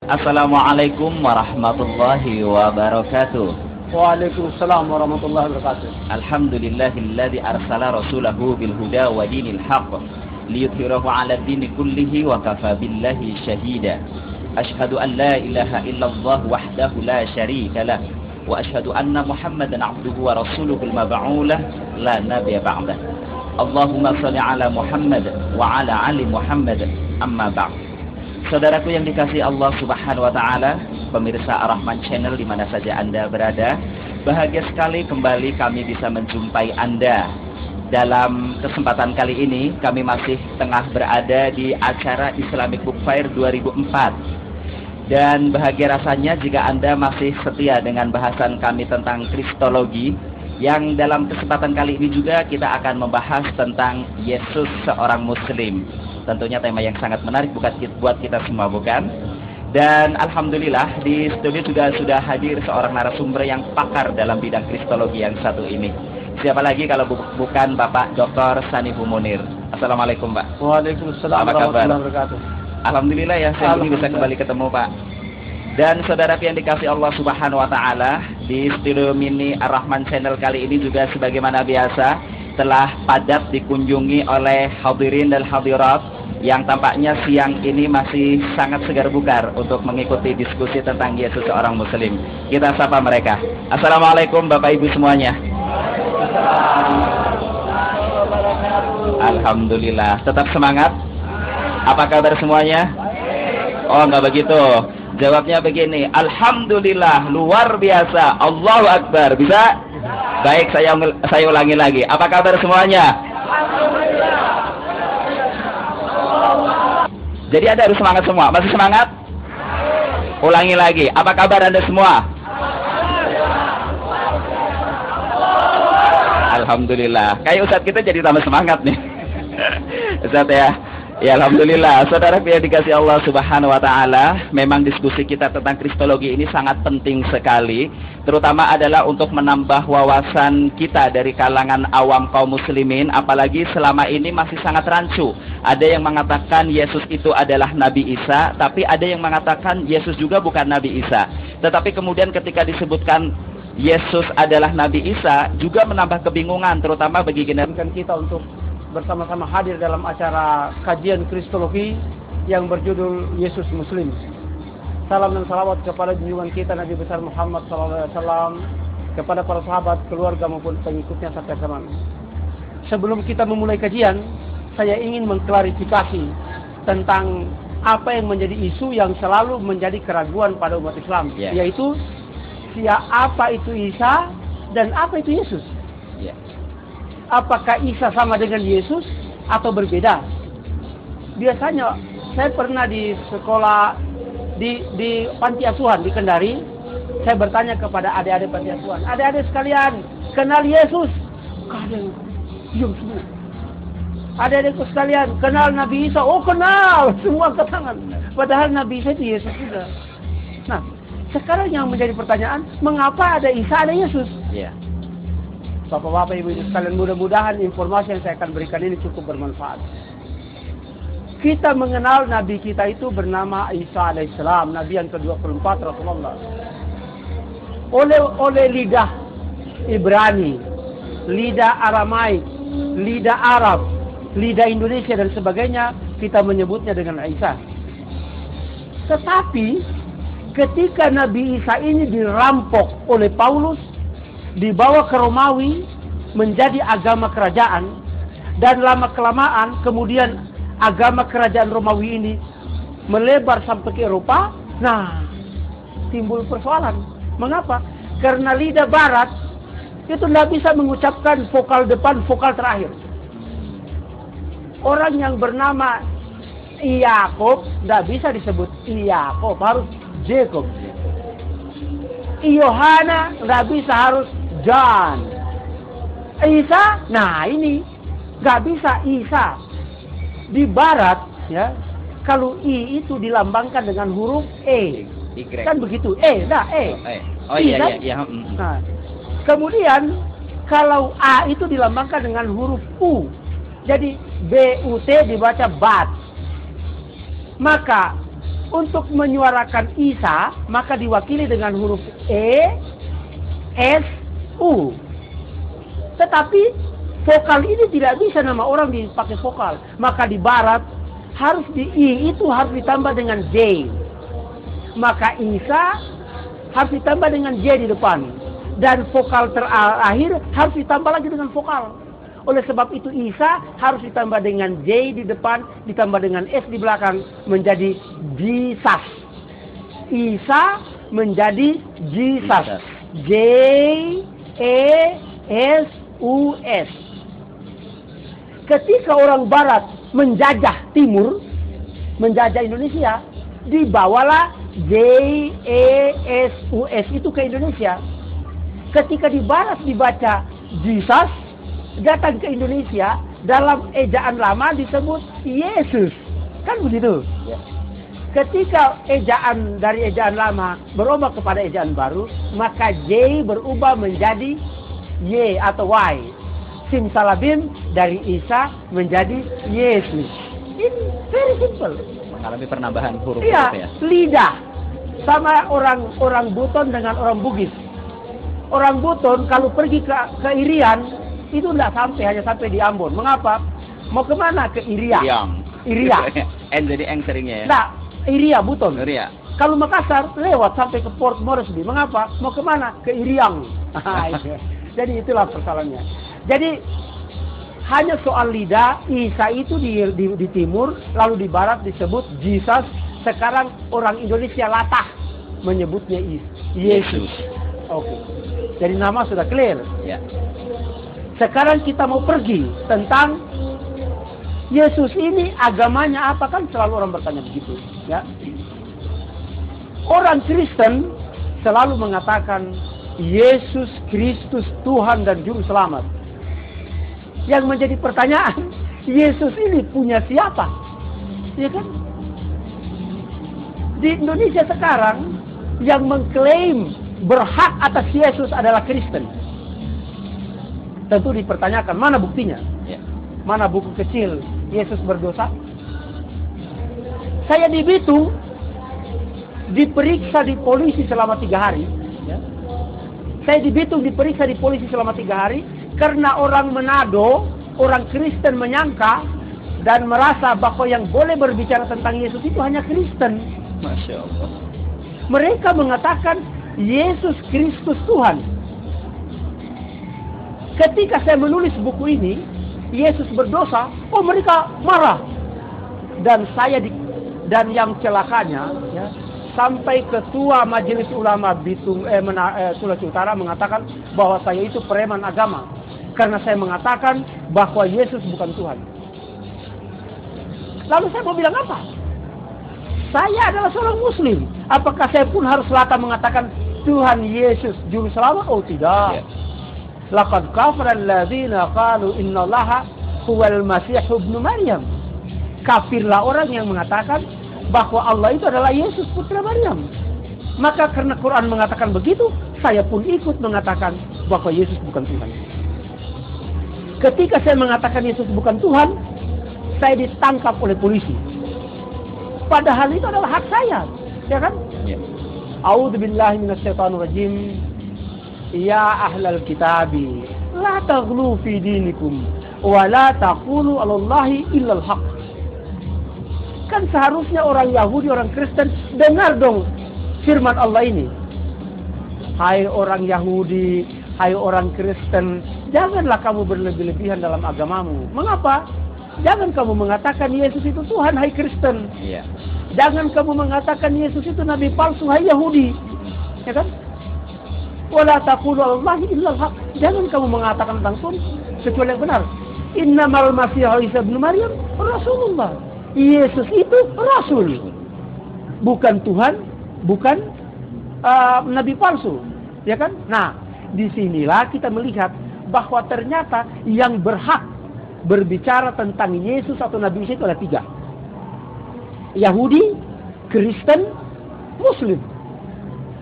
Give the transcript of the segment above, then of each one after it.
Assalamualaikum warahmatullahi wabarakatuh. Waalaikumsalam warahmatullahi wabarakatuh. Alhamdulillahilladzi arsala rasulahu bil huda wa dinil haqq liyudhhirahu 'ala ad-dini kullihi wa kafa billahi shahida. Asyhadu an la ilaha illallah wahdahu la syarika lah wa asyhadu anna Muhammadan 'abduhu wa rasuluhul mab'uulah la nabiyya ba'dah. Allahumma shalli 'ala Muhammad wa 'ala ali Muhammad. Amma ba'd. Saudaraku yang dikasihi Allah Subhanahu wa taala, pemirsa Ar-Rahman Channel di mana saja Anda berada, bahagia sekali kembali kami bisa menjumpai Anda. Dalam kesempatan kali ini kami masih tengah berada di acara Islamic Book Fair 2004. Dan bahagia rasanya jika Anda masih setia dengan bahasan kami tentang Kristologi, yang dalam kesempatan kali ini juga kita akan membahas tentang Yesus seorang Muslim. Tentunya tema yang sangat menarik buat kita semua, bukan? Dan alhamdulillah di studio juga sudah hadir seorang narasumber yang pakar dalam bidang kristologi yang satu ini. Siapa lagi kalau bukan Bapak Dr. Saniful Munir. Assalamualaikum, Pak. Waalaikumsalam warahmatullahi wabarakatuh. Alhamdulillah ya, saya bisa kembali ketemu, Pak. Dan saudara yang dikasih Allah Subhanahu wa taala, di studio mini Ar-Rahman Channel kali ini juga sebagaimana biasa telah padat dikunjungi oleh hadirin dan hadirat yang tampaknya siang ini masih sangat segar bugar untuk mengikuti diskusi tentang Yesus seorang Muslim. Kita sapa mereka. Assalamualaikum Bapak Ibu semuanya. Alhamdulillah. Tetap semangat? Apa kabar semuanya? Oh, enggak begitu. Jawabnya begini, alhamdulillah, luar biasa, Allahu Akbar. Bisa? Baik, saya ulangi lagi. Apa kabar semuanya? Jadi Anda harus semangat semua. Masih semangat? Ulangi lagi. Apa kabar Anda semua? Alhamdulillah. Kayak Ustadz kita jadi tambah semangat nih. Ustadz ya. Ya alhamdulillah, saudara yang dikasih Allah Subhanahu wa taala, memang diskusi kita tentang kristologi ini sangat penting sekali, terutama adalah untuk menambah wawasan kita dari kalangan awam kaum muslimin, apalagi selama ini masih sangat rancu. Ada yang mengatakan Yesus itu adalah Nabi Isa, tapi ada yang mengatakan Yesus juga bukan Nabi Isa. Tetapi kemudian ketika disebutkan Yesus adalah Nabi Isa, juga menambah kebingungan, terutama bagi generasi kita untuk bersama-sama hadir dalam acara kajian kristologi yang berjudul Yesus Muslim. Salam dan salawat kepada junjungan kita Nabi besar Muhammad SAW, kepada para sahabat, keluarga maupun pengikutnya sampai zaman. Sebelum kita memulai kajian, saya ingin mengklarifikasi tentang apa yang menjadi isu yang selalu menjadi keraguan pada umat Islam, yaitu apa itu Isa dan apa itu Yesus. Apakah Isa sama dengan Yesus atau berbeda? Biasanya saya pernah di sekolah di panti asuhan di Kendari, saya bertanya kepada adik-adik panti asuhan, adik-adik sekalian, kenal Yesus? Kalian diam semua. Adik-adikku sekalian, kenal Nabi Isa? Oh kenal, semua angkat tangan. Padahal Nabi Isa itu Yesus juga. Nah, sekarang yang menjadi pertanyaan, mengapa ada Isa ada Yesus? Bapak-bapak, ibu-ibu sekalian, mudah-mudahan informasi yang saya akan berikan ini cukup bermanfaat. Kita mengenal Nabi kita itu bernama Isa alaihissalam, Nabi yang ke-24 Rasulullah. Oleh lidah Ibrani, lidah Aramaik, lidah Arab, lidah Indonesia dan sebagainya, kita menyebutnya dengan Isa. Tetapi ketika Nabi Isa ini dirampok oleh Paulus, dibawa ke Romawi menjadi agama kerajaan, dan lama-kelamaan kemudian agama kerajaan Romawi ini melebar sampai ke Eropa. Nah, timbul persoalan. Mengapa? Karena lidah barat itu tidak bisa mengucapkan vokal depan, vokal terakhir. Orang yang bernama Yakob tidak bisa disebut Yakob, harus Jacob. Yohana nggak bisa, harus John. Isa, nah ini nggak bisa Isa. Di Barat ya, kalau I itu dilambangkan dengan huruf E, kan begitu? Oh iya. Nah, kemudian kalau A itu dilambangkan dengan huruf U, jadi BUT dibaca bat. Maka Untuk menyuarakan Isa, maka diwakili dengan huruf E, S, U. Tetapi vokal ini tidak bisa nama orang dipakai vokal. Maka di barat harus di I itu harus ditambah dengan J. Maka Isa harus ditambah dengan J di depan. Dan vokal terakhir harus ditambah lagi dengan vokal. Oleh sebab itu Isa harus ditambah dengan J di depan, ditambah dengan S di belakang, menjadi Jesus. Isa menjadi Jesus. J, E, S, U, S. Ketika orang barat menjajah timur, menjajah Indonesia, dibawalah J, E, S, U, S itu ke Indonesia. Ketika di barat dibaca Jesus, datang ke Indonesia, dalam ejaan lama disebut Yesus. Kan begitu? Ya. Ketika dari ejaan lama berubah kepada ejaan baru, maka J berubah menjadi Y atau Y. Simsalabim dari Isa menjadi Yesus. Ini very simple. Mengalami penambahan huruf ya. Ya. Lidah sama orang Buton dengan orang Bugis. Orang Buton kalau pergi ke Irian itu tidak sampai, hanya sampai di Ambon. Mengapa? Mau kemana? Ke Iria. Iria. N jadi N seringnya ya? Nah, Iria, Buton. Iria. Kalau Makassar, lewat sampai ke Port Moresby. Mengapa? Mau kemana? Ke Iriang. Jadi itulah persoalannya. Jadi, hanya soal lidah, Isa itu di timur, lalu di barat disebut Jesus. Sekarang orang Indonesia latah menyebutnya Yesus. Oke. Jadi nama sudah clear. Ya. Sekarang kita mau pergi tentang Yesus ini agamanya apa, kan selalu orang bertanya begitu, ya. Orang Kristen selalu mengatakan Yesus Kristus Tuhan dan Juru Selamat. Yang menjadi pertanyaan, Yesus ini punya siapa? Ya kan? Di Indonesia sekarang yang mengklaim berhak atas Yesus adalah Kristen. Tentu dipertanyakan, mana buktinya? Ya. Mana buku kecil Yesus berdosa? Saya di Bitung diperiksa di polisi selama 3 hari. Ya. Saya di Bitung diperiksa di polisi selama 3 hari karena orang Manado, orang Kristen menyangka dan merasa bahwa yang boleh berbicara tentang Yesus itu hanya Kristen. Masya Allah. Mereka mengatakan Yesus Kristus Tuhan. Ketika saya menulis buku ini, Yesus berdosa, oh mereka marah. Dan yang celakanya, ya, sampai ketua Majelis Ulama Bitung Sulawesi Utara mengatakan bahwa saya itu preman agama karena saya mengatakan bahwa Yesus bukan Tuhan. Lalu saya mau bilang apa? Saya adalah seorang Muslim. Apakah saya pun harus lata mengatakan Tuhan Yesus Juru Selamat? Oh tidak. Laqad kafara alladziina qalu innallaha huwal masih ibnu Maryam. Kafirlah orang yang mengatakan bahwa Allah itu adalah Yesus putra Maryam. Maka karena Quran mengatakan begitu, saya pun ikut mengatakan bahwa Yesus bukan Tuhan. Ketika saya mengatakan Yesus bukan Tuhan, saya ditangkap oleh polisi. Padahal itu adalah hak saya, ya kan? A'udzubillahi minasyaitonirrajim. Ya ahlal kitabi, la taghlu fi dinikum wa la taqulu 'alallahi illal haq. Kan seharusnya orang Yahudi, orang Kristen dengar dong firman Allah ini. Hai orang Yahudi, hai orang Kristen, janganlah kamu berlebih-lebihan dalam agamamu. Mengapa? Jangan kamu mengatakan Yesus itu Tuhan, hai Kristen. Iya. Jangan kamu mengatakan Yesus itu nabi palsu, hai Yahudi. Ya kan? Wala taqulu 'alallahi illal haq. Jangan kamu mengatakan tentang Tuhan kecuali yang benar. Innamal Masih Isa ibnu Maryam Rasulullah. Yesus itu Rasul. Bukan Tuhan, bukan nabi palsu. Ya kan? Nah, disinilah kita melihat bahwa ternyata yang berhak berbicara tentang Yesus atau Nabi Isa itu ada 3. Yahudi, Kristen, Muslim.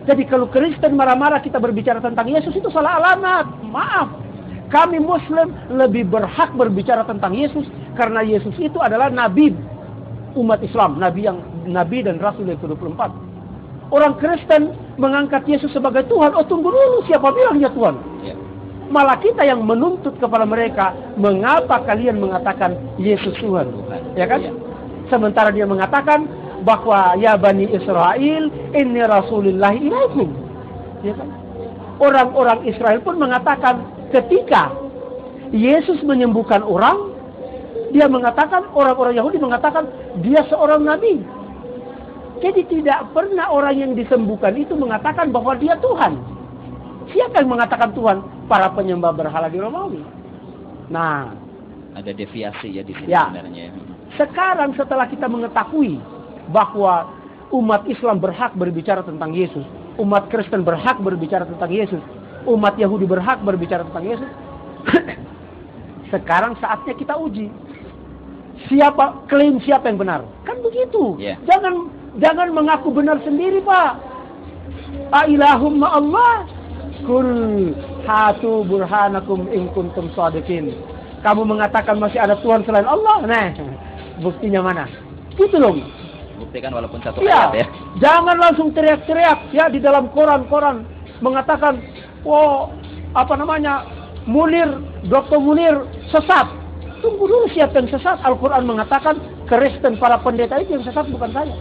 Jadi kalau Kristen marah-marah kita berbicara tentang Yesus itu salah alamat. Maaf. Kami Muslim lebih berhak berbicara tentang Yesus karena Yesus itu adalah Nabi. umat Islam, Nabi dan Rasul yang ke-24. Orang Kristen mengangkat Yesus sebagai Tuhan. Oh, tunggu dulu, siapa bilang dia Tuhan? Ya. Malah kita yang menuntut kepada mereka, mengapa kalian mengatakan Yesus Tuhan? Ya kan? Ya. Sementara dia mengatakan bahwa ya Bani Israel, inni Rasulillahi ilaikum. Ya kan? Orang-orang Israel pun mengatakan ketika Yesus menyembuhkan orang, dia mengatakan, orang-orang Yahudi mengatakan dia seorang nabi. Jadi tidak pernah orang yang disembuhkan itu mengatakan bahwa dia Tuhan. Siapa yang mengatakan Tuhan? Para penyembah berhala di Romawi. Nah, ada deviasi ya di sini ya. sebenarnya. Sekarang setelah kita mengetahui bahwa umat Islam berhak berbicara tentang Yesus, umat Kristen berhak berbicara tentang Yesus, umat Yahudi berhak berbicara tentang Yesus, sekarang saatnya kita uji. Klaim siapa yang benar? Kan begitu. Yeah. Jangan mengaku benar sendiri, Pak. Ailahumma Allah. Kul hatu burhanakum in kuntum shadiqin. Kamu mengatakan masih ada Tuhan selain Allah? Nah, buktinya mana? Gitu loh. Buktikan walaupun satu Ya, ayat ya. jangan langsung teriak-teriak ya di dalam koran-koran mengatakan, oh apa namanya, Dr. Munir sesat. Tunggu dulu siapa yang sesat. Al-Quran mengatakan Kristen para pendeta itu yang sesat, bukan saya.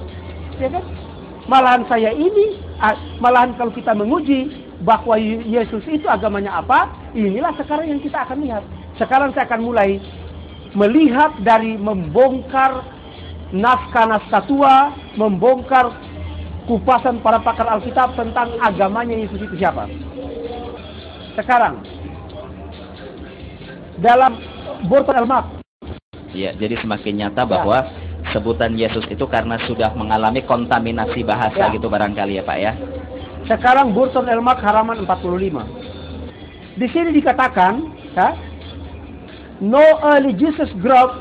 Ya kan? Malahan malahan kalau kita menguji bahwa Yesus itu agamanya apa, inilah sekarang yang kita akan lihat. Sekarang saya akan mulai melihat dari membongkar naskah-naskah tua, membongkar kupasan para pakar Alkitab tentang agamanya Yesus itu siapa. Sekarang dalam Burton Elmak. Ya, jadi semakin nyata bahwa sebutan Yesus itu karena sudah mengalami kontaminasi bahasa gitu barangkali ya Pak ya. Sekarang Burton Elmak halaman 45. Di sini dikatakan, ya, no early Jesus group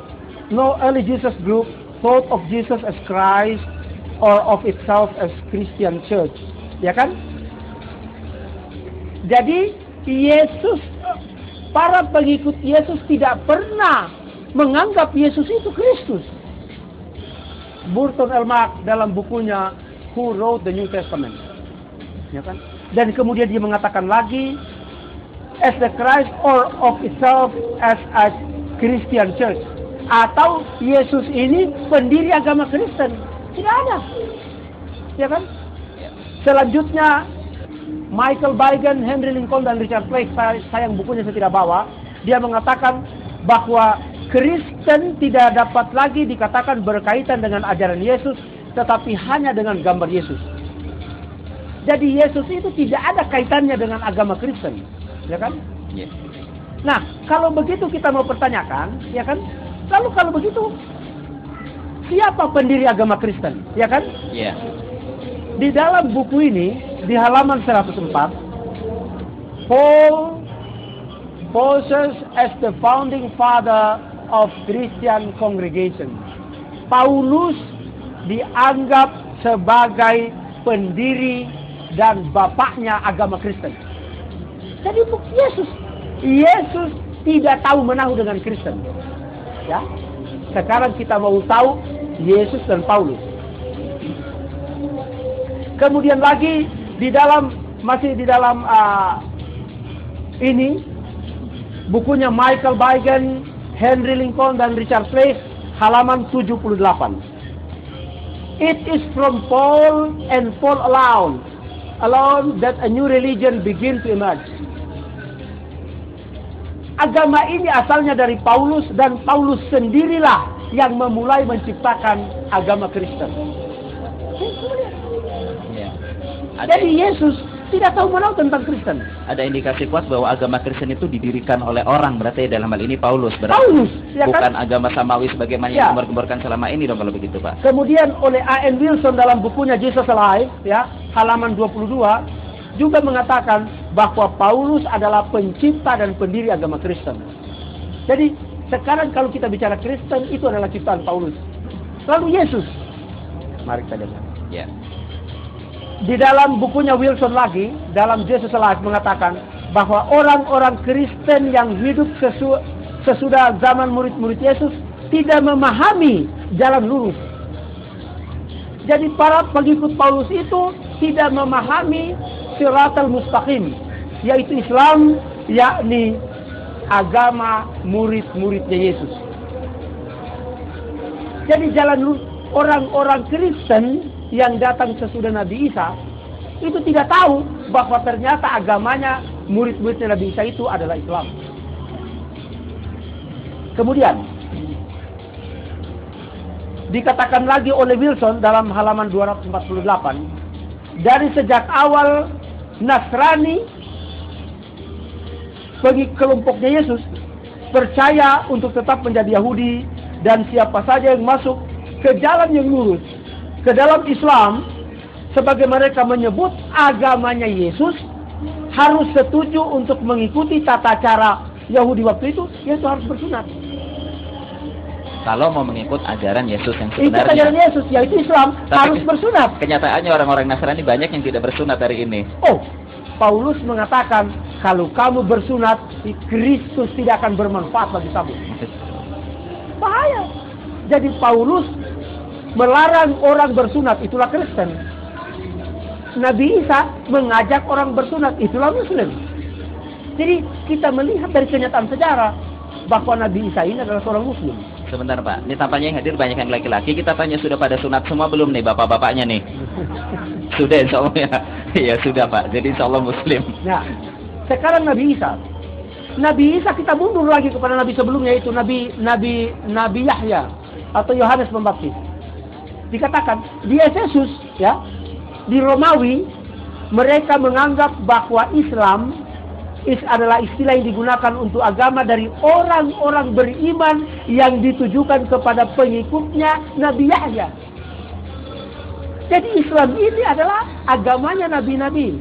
thought of Jesus as Christ or of itself as Christian Church. Ya kan? Jadi para pengikut Yesus tidak pernah menganggap Yesus itu Kristus. Burton Elmak dalam bukunya Who Wrote the New Testament, ya kan? Dan kemudian dia mengatakan lagi as the Christ or of itself as a Christian Church, atau Yesus ini pendiri agama Kristen. Tidak ada, ya kan? Selanjutnya Michael Beigen, Henry Lincoln, dan Richard Flake, sayang bukunya saya tidak bawa. Dia mengatakan bahwa Kristen tidak dapat lagi dikatakan berkaitan dengan ajaran Yesus, tetapi hanya dengan gambar Yesus. Jadi Yesus itu tidak ada kaitannya dengan agama Kristen, ya kan? Yeah. Nah, kalau begitu kita mau pertanyakan, ya kan? Lalu kalau begitu, siapa pendiri agama Kristen, ya kan? Yeah. Di dalam buku ini, di halaman 104, Paul poses as the founding father of Christian congregation. Paulus dianggap sebagai pendiri dan bapaknya agama Kristen. Jadi Yesus tidak tahu menahu dengan Kristen. Ya. Sekarang kita mau tahu Yesus dan Paulus. Kemudian lagi masih di dalam ini bukunya Michael Beigen, Henry Lincoln, dan Richard Flake, halaman 78. It is from Paul and Paul alone that a new religion begin to emerge. Agama ini asalnya dari Paulus, dan Paulus sendirilah yang memulai menciptakan agama Kristen. Jadi Yesus tidak tahu menahu tentang Kristen. Ada indikasi kuat bahwa agama Kristen itu didirikan oleh orang, berarti dalam hal ini Paulus. Ya bukan kan? agama samawi sebagaimana yang gembar-gemborkan selama ini dong kalau begitu Pak. Kemudian oleh A.N. Wilson dalam bukunya Jesus Alive, ya, halaman 22, juga mengatakan bahwa Paulus adalah pencipta dan pendiri agama Kristen. Jadi sekarang kalau kita bicara Kristen, itu adalah ciptaan Paulus. Lalu Yesus, mari kita lihat. Ya. Di dalam bukunya Wilson lagi, dalam Jesus Alive, mengatakan bahwa orang-orang Kristen yang hidup sesudah zaman murid-murid Yesus tidak memahami jalan lurus Jadi para pengikut Paulus itu tidak memahami siratal mustaqim, yaitu Islam, yakni agama murid-muridnya Yesus. Jadi jalan orang-orang Kristen yang datang sesudah Nabi Isa itu tidak tahu bahwa ternyata agamanya murid-muridnya Nabi Isa itu adalah Islam. Kemudian dikatakan lagi oleh Wilson dalam halaman 248, dari sejak awal Nasrani bagi kelompoknya Yesus percaya untuk tetap menjadi Yahudi, dan siapa saja yang masuk ke jalan yang lurus ke dalam Islam, sebagai mereka menyebut agamanya Yesus, harus setuju untuk mengikuti tata cara Yahudi waktu itu, yaitu harus bersunat. Kalau mau mengikut ajaran Yesus yang Ikut sebenarnya. ajaran Yesus, yaitu Islam, harus bersunat. Kenyataannya orang-orang Nasrani banyak yang tidak bersunat hari ini. Oh, Paulus mengatakan, kalau kamu bersunat, Kristus tidak akan bermanfaat bagi kamu. Bahaya. Jadi Paulus melarang orang bersunat, itulah Kristen. Nabi Isa mengajak orang bersunat, itulah Muslim. Jadi kita melihat dari kenyataan sejarah bahwa Nabi Isa ini adalah seorang Muslim. Sebentar Pak, ini tampaknya yang hadir banyak yang laki-laki. Kita tanya sudah pada sunat semua belum nih bapak-bapaknya nih? Sudah insya Allah ya. Ya sudah Pak, jadi insya Allah Muslim. Nah, sekarang Nabi Isa. Nabi Isa kita mundur lagi kepada Nabi sebelumnya, itu Nabi Yahya atau Yohanes Pembaptis. Dikatakan di Efesus, ya, di Romawi, mereka menganggap bahwa Islam adalah istilah yang digunakan untuk agama dari orang-orang beriman yang ditujukan kepada pengikutnya Nabi Yahya. Jadi Islam ini adalah agamanya nabi-nabi.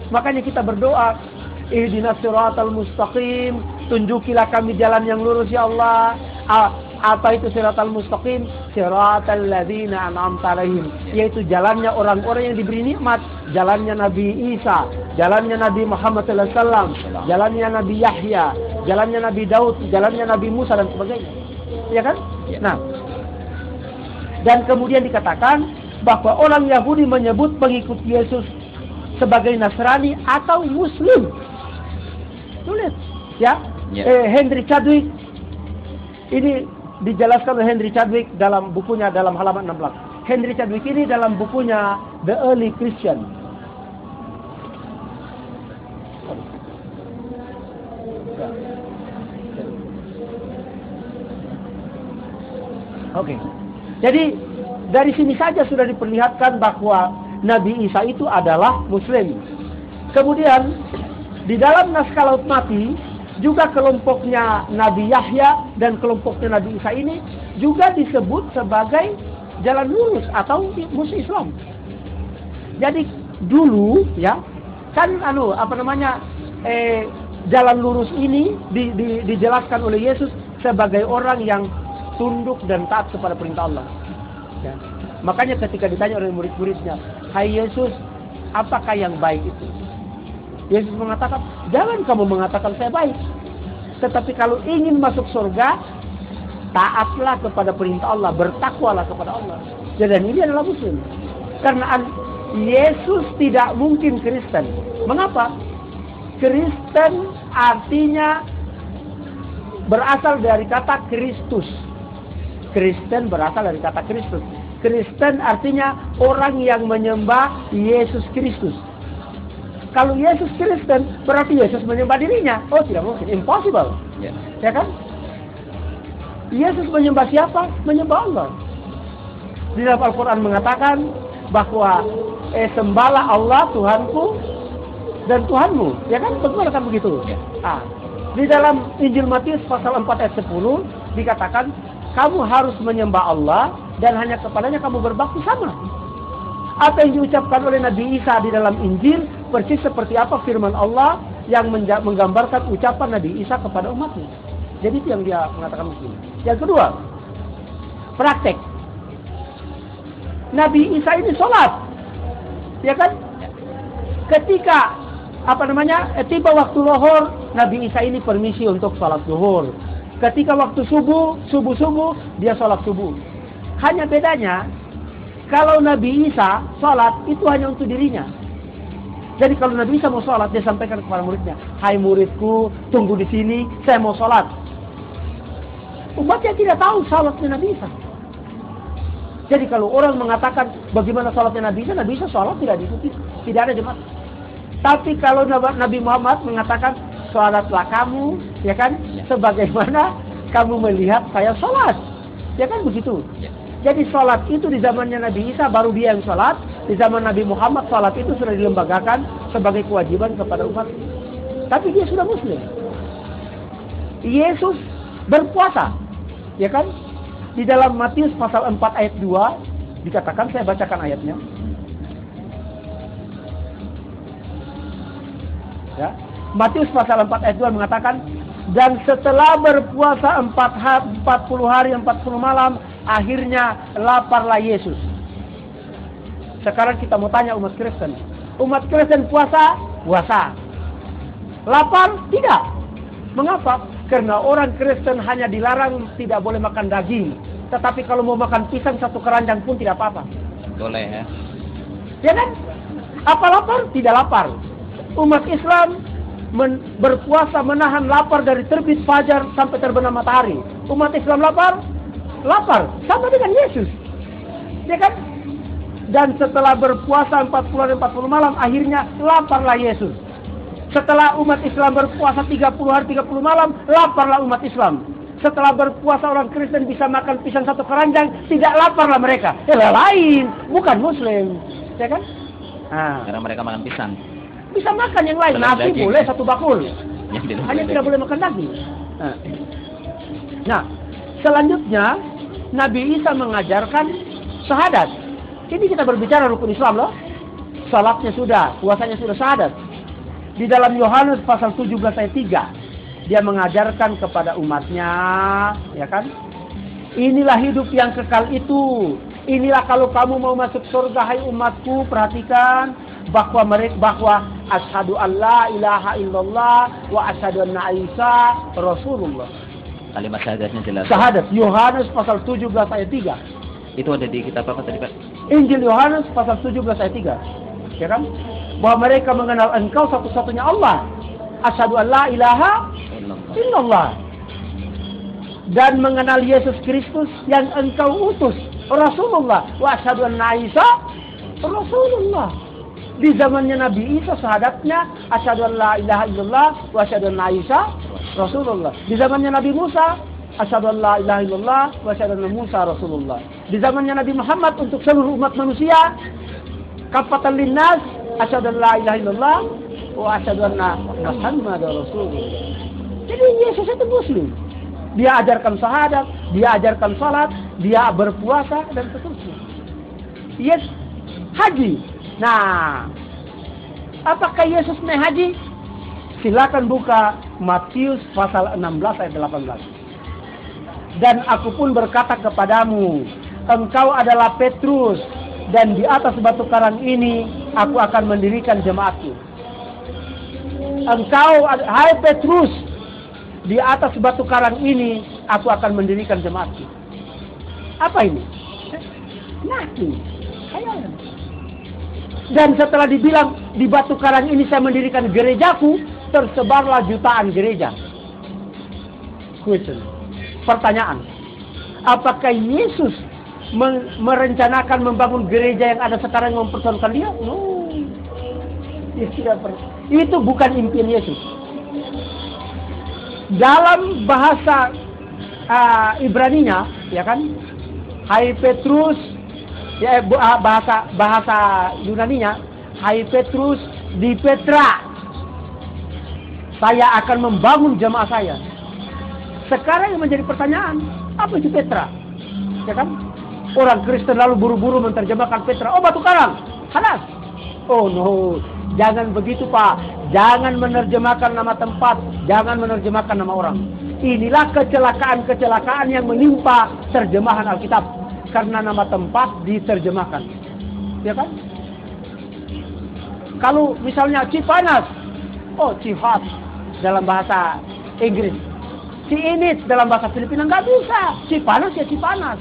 Makanya kita berdoa, ihdinas siratal mustaqim, tunjukilah kami jalan yang lurus ya Allah. Apa itu siratal mustaqim? Siratal ladzina an'amta 'alaihim, yaitu jalannya orang-orang yang diberi nikmat, jalannya Nabi Isa, jalannya Nabi Muhammad sallallahu alaihi wasallam, jalannya Nabi Yahya, jalannya Nabi Daud, jalannya Nabi Musa dan sebagainya. Ya kan? Ya. Nah, dan kemudian dikatakan bahwa orang Yahudi menyebut pengikut Yesus sebagai Nasrani atau Muslim. Tulis, ya. Henry Chadwick, ini dijelaskan oleh Henry Chadwick dalam bukunya dalam halaman 16. Henry Chadwick ini dalam bukunya The Early Christian. Oke. Jadi dari sini saja sudah diperlihatkan bahwa Nabi Isa itu adalah Muslim. Kemudian di dalam naskah Laut Mati juga kelompoknya Nabi Yahya dan kelompoknya Nabi Isa ini juga disebut sebagai jalan lurus atau musuh Islam. Jadi dulu ya kan jalan lurus ini dijelaskan oleh Yesus sebagai orang yang tunduk dan taat kepada perintah Allah. Ya. Makanya ketika ditanya oleh murid-muridnya, "Hai Yesus, apakah yang baik itu?" Yesus mengatakan, "Jangan kamu mengatakan saya baik. Tetapi kalau ingin masuk surga, taatlah kepada perintah Allah, bertakwalah kepada Allah." Dan ini adalah Muslim. Karena Yesus tidak mungkin Kristen. Mengapa? Kristen artinya berasal dari kata Kristus. Kristen berasal dari kata Kristus. Kristen artinya orang yang menyembah Yesus Kristus. Kalau Yesus Kristen, berarti Yesus menyembah dirinya. Oh, tidak mungkin. Impossible. Ya kan? Yesus menyembah siapa? Menyembah Allah. Di dalam Al-Quran mengatakan bahwa sembahlah Allah Tuhanku dan Tuhanmu. Ya kan? Betul kan begitu? Di dalam Injil Matius pasal 4 ayat 10 dikatakan, kamu harus menyembah Allah dan hanya kepadanya kamu berbakti sama. Apa yang diucapkan oleh Nabi Isa di dalam Injil persis seperti apa firman Allah yang menggambarkan ucapan Nabi Isa kepada umatnya. Jadi itu yang dia mengatakan Muslim. Yang kedua, praktek. Nabi Isa ini sholat, ya kan? Ketika tiba waktu lohor, Nabi Isa ini permisi untuk sholat zuhur. Ketika waktu subuh, dia sholat subuh. Hanya bedanya, Kalau Nabi Isa sholat itu hanya untuk dirinya. Jadi kalau Nabi Isa mau sholat, dia sampaikan kepada muridnya, hai muridku, tunggu di sini, saya mau sholat. Umatnya tidak tahu sholatnya Nabi Isa. Jadi kalau orang mengatakan bagaimana sholatnya Nabi Isa sholat tidak diikuti, tidak ada jemaat. Tapi kalau Nabi Muhammad mengatakan sholatlah kamu, ya kan, sebagaimana kamu melihat saya sholat, ya kan begitu. Jadi sholat itu di zamannya Nabi Isa baru dia yang sholat. Di zaman Nabi Muhammad sholat itu sudah dilembagakan sebagai kewajiban kepada umat. Tapi dia sudah Muslim. Yesus berpuasa, ya kan? Di dalam Matius pasal 4 ayat 2 dikatakan, saya bacakan ayatnya. Ya. Matius pasal 4 ayat 2 mengatakan, dan setelah berpuasa 40 hari 40 malam, akhirnya laparlah Yesus. Sekarang kita mau tanya umat Kristen. Umat Kristen puasa? Puasa. Lapar? Tidak. Mengapa? Karena orang Kristen hanya dilarang tidak boleh makan daging. Tetapi kalau mau makan pisang satu keranjang pun tidak apa-apa. Boleh ya. Ya kan? Apa lapar? Tidak lapar. Umat Islam berpuasa menahan lapar dari terbit fajar sampai terbenam matahari. Umat Islam lapar? Lapar. Sama dengan Yesus. Ya kan? Dan setelah berpuasa 40 hari 40 malam, akhirnya laparlah Yesus. Setelah umat Islam berpuasa 30 hari 30 malam, laparlah umat Islam. Setelah berpuasa orang Kristen bisa makan pisang satu keranjang, tidak laparlah mereka. Lain, bukan Muslim. Ya kan? Nah. Karena mereka makan pisang. Bisa makan yang lain, nasi daging. Boleh satu bakul. Hanya tidak boleh makan daging. Nah, selanjutnya Nabi Isa mengajarkan syahadat. Ini kita berbicara rukun Islam loh. Salatnya sudah, puasanya sudah, syahadat. Di dalam Yohanes pasal 17 ayat 3, dia mengajarkan kepada umatnya, ya kan? Inilah hidup yang kekal itu. Inilah kalau kamu mau masuk surga, hai umatku, perhatikan bahwa asyhadu an la ilaha illallah wa asyhadu anna Isa Rasulullah. Kalimat syahadatnya jelas. Syahadat Yohanes pasal 17 ayat 3. Itu ada di kitab apa tadi, Pak? Injil Yohanes pasal 17 ayat 3. Ya kan? Bahwa mereka mengenal engkau satu-satunya Allah. Asyhadu an la ilaha illallah. Dan mengenal Yesus Kristus yang engkau utus, Rasulullah. Wa asyhadu anna Isa Rasulullah. Di zamannya Nabi Isa syahadatnya asyhadu an la ilaha illallah wa asyhadu anna Isa Rasulullah. Di zamannya Nabi Musa asyhadu an la ilaha illallah wa asyhadu anna Musa Rasulullah. Di zamannya Nabi Muhammad untuk seluruh umat manusia, kafatan linnas, asyhadu an la ilaha illallah wa asyhadu anna Muhammadar Rasulullah. Jadi Yesus itu Muslim. Dia ajarkan syahadat, dia ajarkan salat, dia berpuasa dan seterusnya. Yes, haji. Nah, apakah Yesus naik haji? Silakan buka Matius pasal 16 ayat 18. Dan aku pun berkata kepadamu, engkau adalah Petrus, dan di atas batu karang ini aku akan mendirikan jemaatku. Engkau, hai Petrus, di atas batu karang ini aku akan mendirikan jemaatku. Apa ini? Nothing. Khayalan. Dan setelah dibilang di batu karang ini saya mendirikan gerejaku, tersebarlah jutaan gereja. Question. Pertanyaan. Apakah Yesus merencanakan membangun gereja yang ada sekarang yang mempersoalkan dia? No. Itu bukan impian Yesus. Dalam bahasa Ibraninya, ya kan? Hai Petrus, ya bahasa Yunaninya, hai Petrus di Petra, saya akan membangun jemaah saya. Sekarang yang menjadi pertanyaan, apa itu Petra? Ya kan? Orang Kristen lalu buru-buru menerjemahkan Petra, oh batu karang, halas. Oh no, jangan begitu Pak. Jangan menerjemahkan nama tempat, jangan menerjemahkan nama orang. Inilah kecelakaan-kecelakaan yang menimpa terjemahan Alkitab. Karena nama tempat diterjemahkan. Ya kan? Kalau misalnya Cipanas, oh Cihot dalam bahasa Inggris. Ciinit dalam bahasa Filipina nggak bisa. Cipanas ya Cipanas.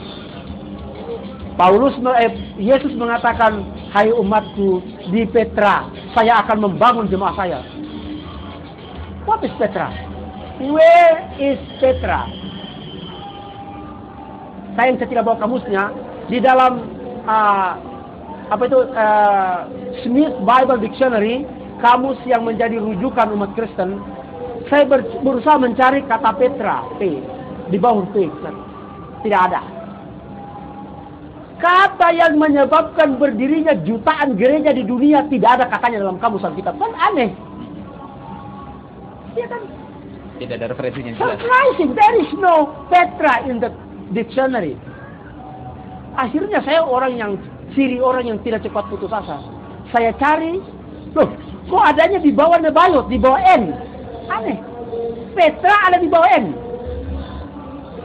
Yesus mengatakan, hai umatku di Petra, saya akan membangun jemaah saya. What is Petra? Where is Petra? Saya tidak bawa kamusnya. Di dalam Smith Bible Dictionary, kamus yang menjadi rujukan umat Kristen, saya berusaha mencari kata Petra, P, di bawah P, tidak ada. Kata yang menyebabkan berdirinya jutaan gereja di dunia tidak ada katanya dalam kamus Alkitab. Kan aneh. Ya kan? Tidak ada referensinya jelas. Surprising, there is no Petra in the dictionary. Akhirnya saya orang yang tidak cepat putus asa. Saya cari, loh, kok adanya di bawah Nebayot, di bawah N? Aneh. Petra ada di bawah N.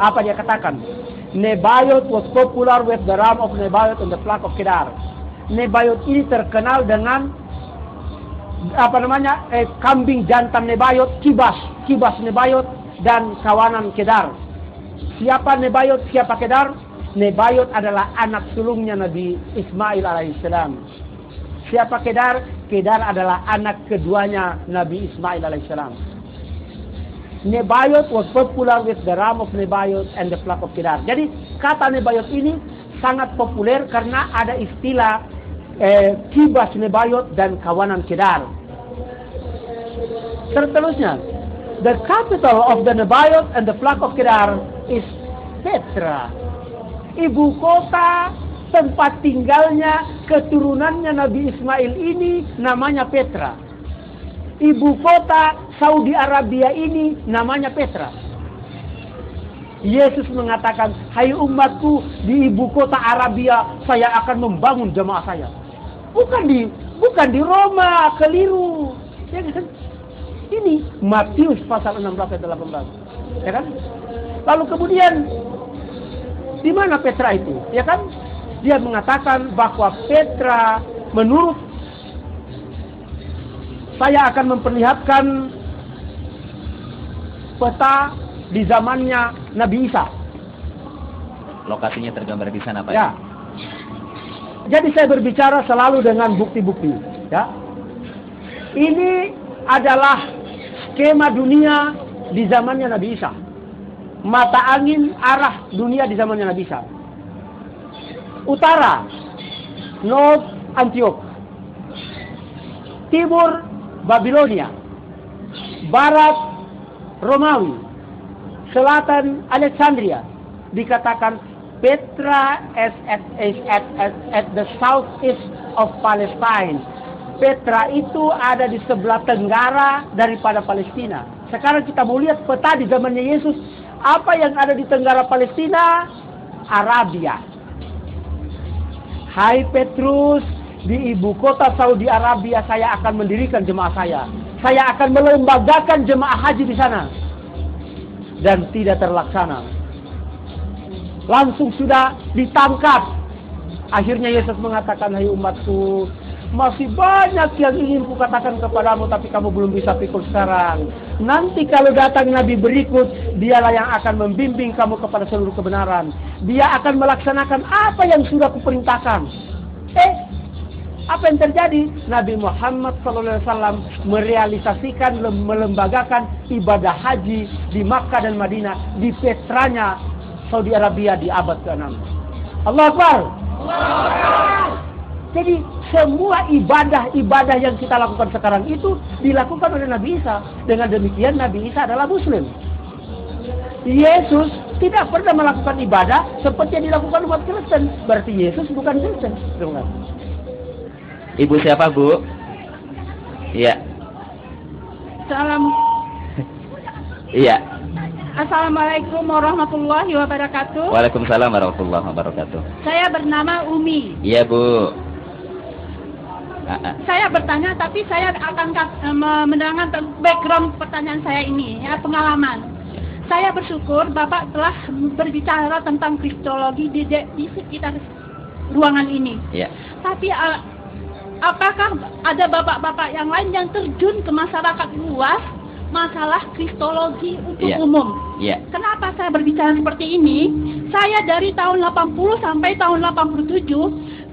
Apa dia katakan? Nebayot was popular with the ram of Nebayot and the flock of Kedar. Nebayot ini terkenal dengan kambing jantan Nebayot, kibas Nebayot dan kawanan Kedar. Siapa Nebayot, siapa Kedar? Nebayot adalah anak sulungnya Nabi Ismail alaihissalam. Siapa Kedar? Kedar adalah anak keduanya Nabi Ismail alaihissalam. Nebayot was popular with the ram of Nebayot and the flock of Kedar. Jadi kata Nebayot ini sangat populer karena ada istilah kibas Nebayot dan kawanan Kedar. Seterusnya, the capital of the Nebayot and the flock of Kedar is Petra. Ibu kota tempat tinggalnya keturunannya Nabi Ismail ini namanya Petra. Ibu kota Saudi Arabia ini namanya Petra. Yesus mengatakan, hai umatku, di ibu kota Arabia saya akan membangun jemaah saya. Bukan di Roma, keliru. Ya kan? Ini Matius pasal 16 ayat 18. Ya kan? Lalu kemudian di mana Petra itu? Ya kan? Dia mengatakan bahwa Petra menurut saya akan memperlihatkan peta di zamannya Nabi Isa. Lokasinya tergambar di sana, Pak. Ya. Jadi saya berbicara selalu dengan bukti-bukti. Ya. Ini adalah skema dunia di zamannya Nabi Isa. Mata angin arah dunia di zamannya Nabi Isa. Utara, North Antioch. Timur, Babilonia. Barat, Romawi. Selatan, Alexandria. Dikatakan Petra is at the southeast of Palestine. Petra itu ada di sebelah tenggara daripada Palestina. Sekarang kita mau lihat peta di zamannya Yesus. Apa yang ada di tenggara Palestina? Arabia. Hai Petrus, di ibu kota Saudi Arabia saya akan mendirikan jemaah saya. Saya akan melembagakan jemaah haji di sana. Dan tidak terlaksana. Langsung sudah ditangkap. Akhirnya Yesus mengatakan, hai umatku, masih banyak yang ingin kukatakan kepadamu, tapi kamu belum bisa pikul sekarang. Nanti kalau datang Nabi berikut, dialah yang akan membimbing kamu kepada seluruh kebenaran. Dia akan melaksanakan apa yang sudah kuperintahkan. Apa yang terjadi? Nabi Muhammad SAW merealisasikan, melembagakan ibadah haji di Makkah dan Madinah, di Petranya Saudi Arabia di abad ke-6. Allah Akbar. Jadi semua ibadah-ibadah yang kita lakukan sekarang itu dilakukan oleh Nabi Isa. Dengan demikian Nabi Isa adalah Muslim. Yesus tidak pernah melakukan ibadah seperti yang dilakukan umat Kristen. Berarti Yesus bukan Kristen. Ibu siapa, Bu? Iya. Iya. Assalamualaikum warahmatullahi wabarakatuh. Waalaikumsalam warahmatullahi wabarakatuh. Saya bernama Umi. Iya, Bu. Saya bertanya, tapi saya akan menerangkan background pertanyaan saya ini, ya, pengalaman. Saya bersyukur Bapak telah berbicara tentang kristologi di sekitar ruangan ini. Iya. Tapi apakah ada bapak-bapak yang lain yang terjun ke masyarakat luas masalah kristologi untuk umum? Iya. Kenapa saya berbicara seperti ini? Saya dari tahun 80 sampai tahun 87,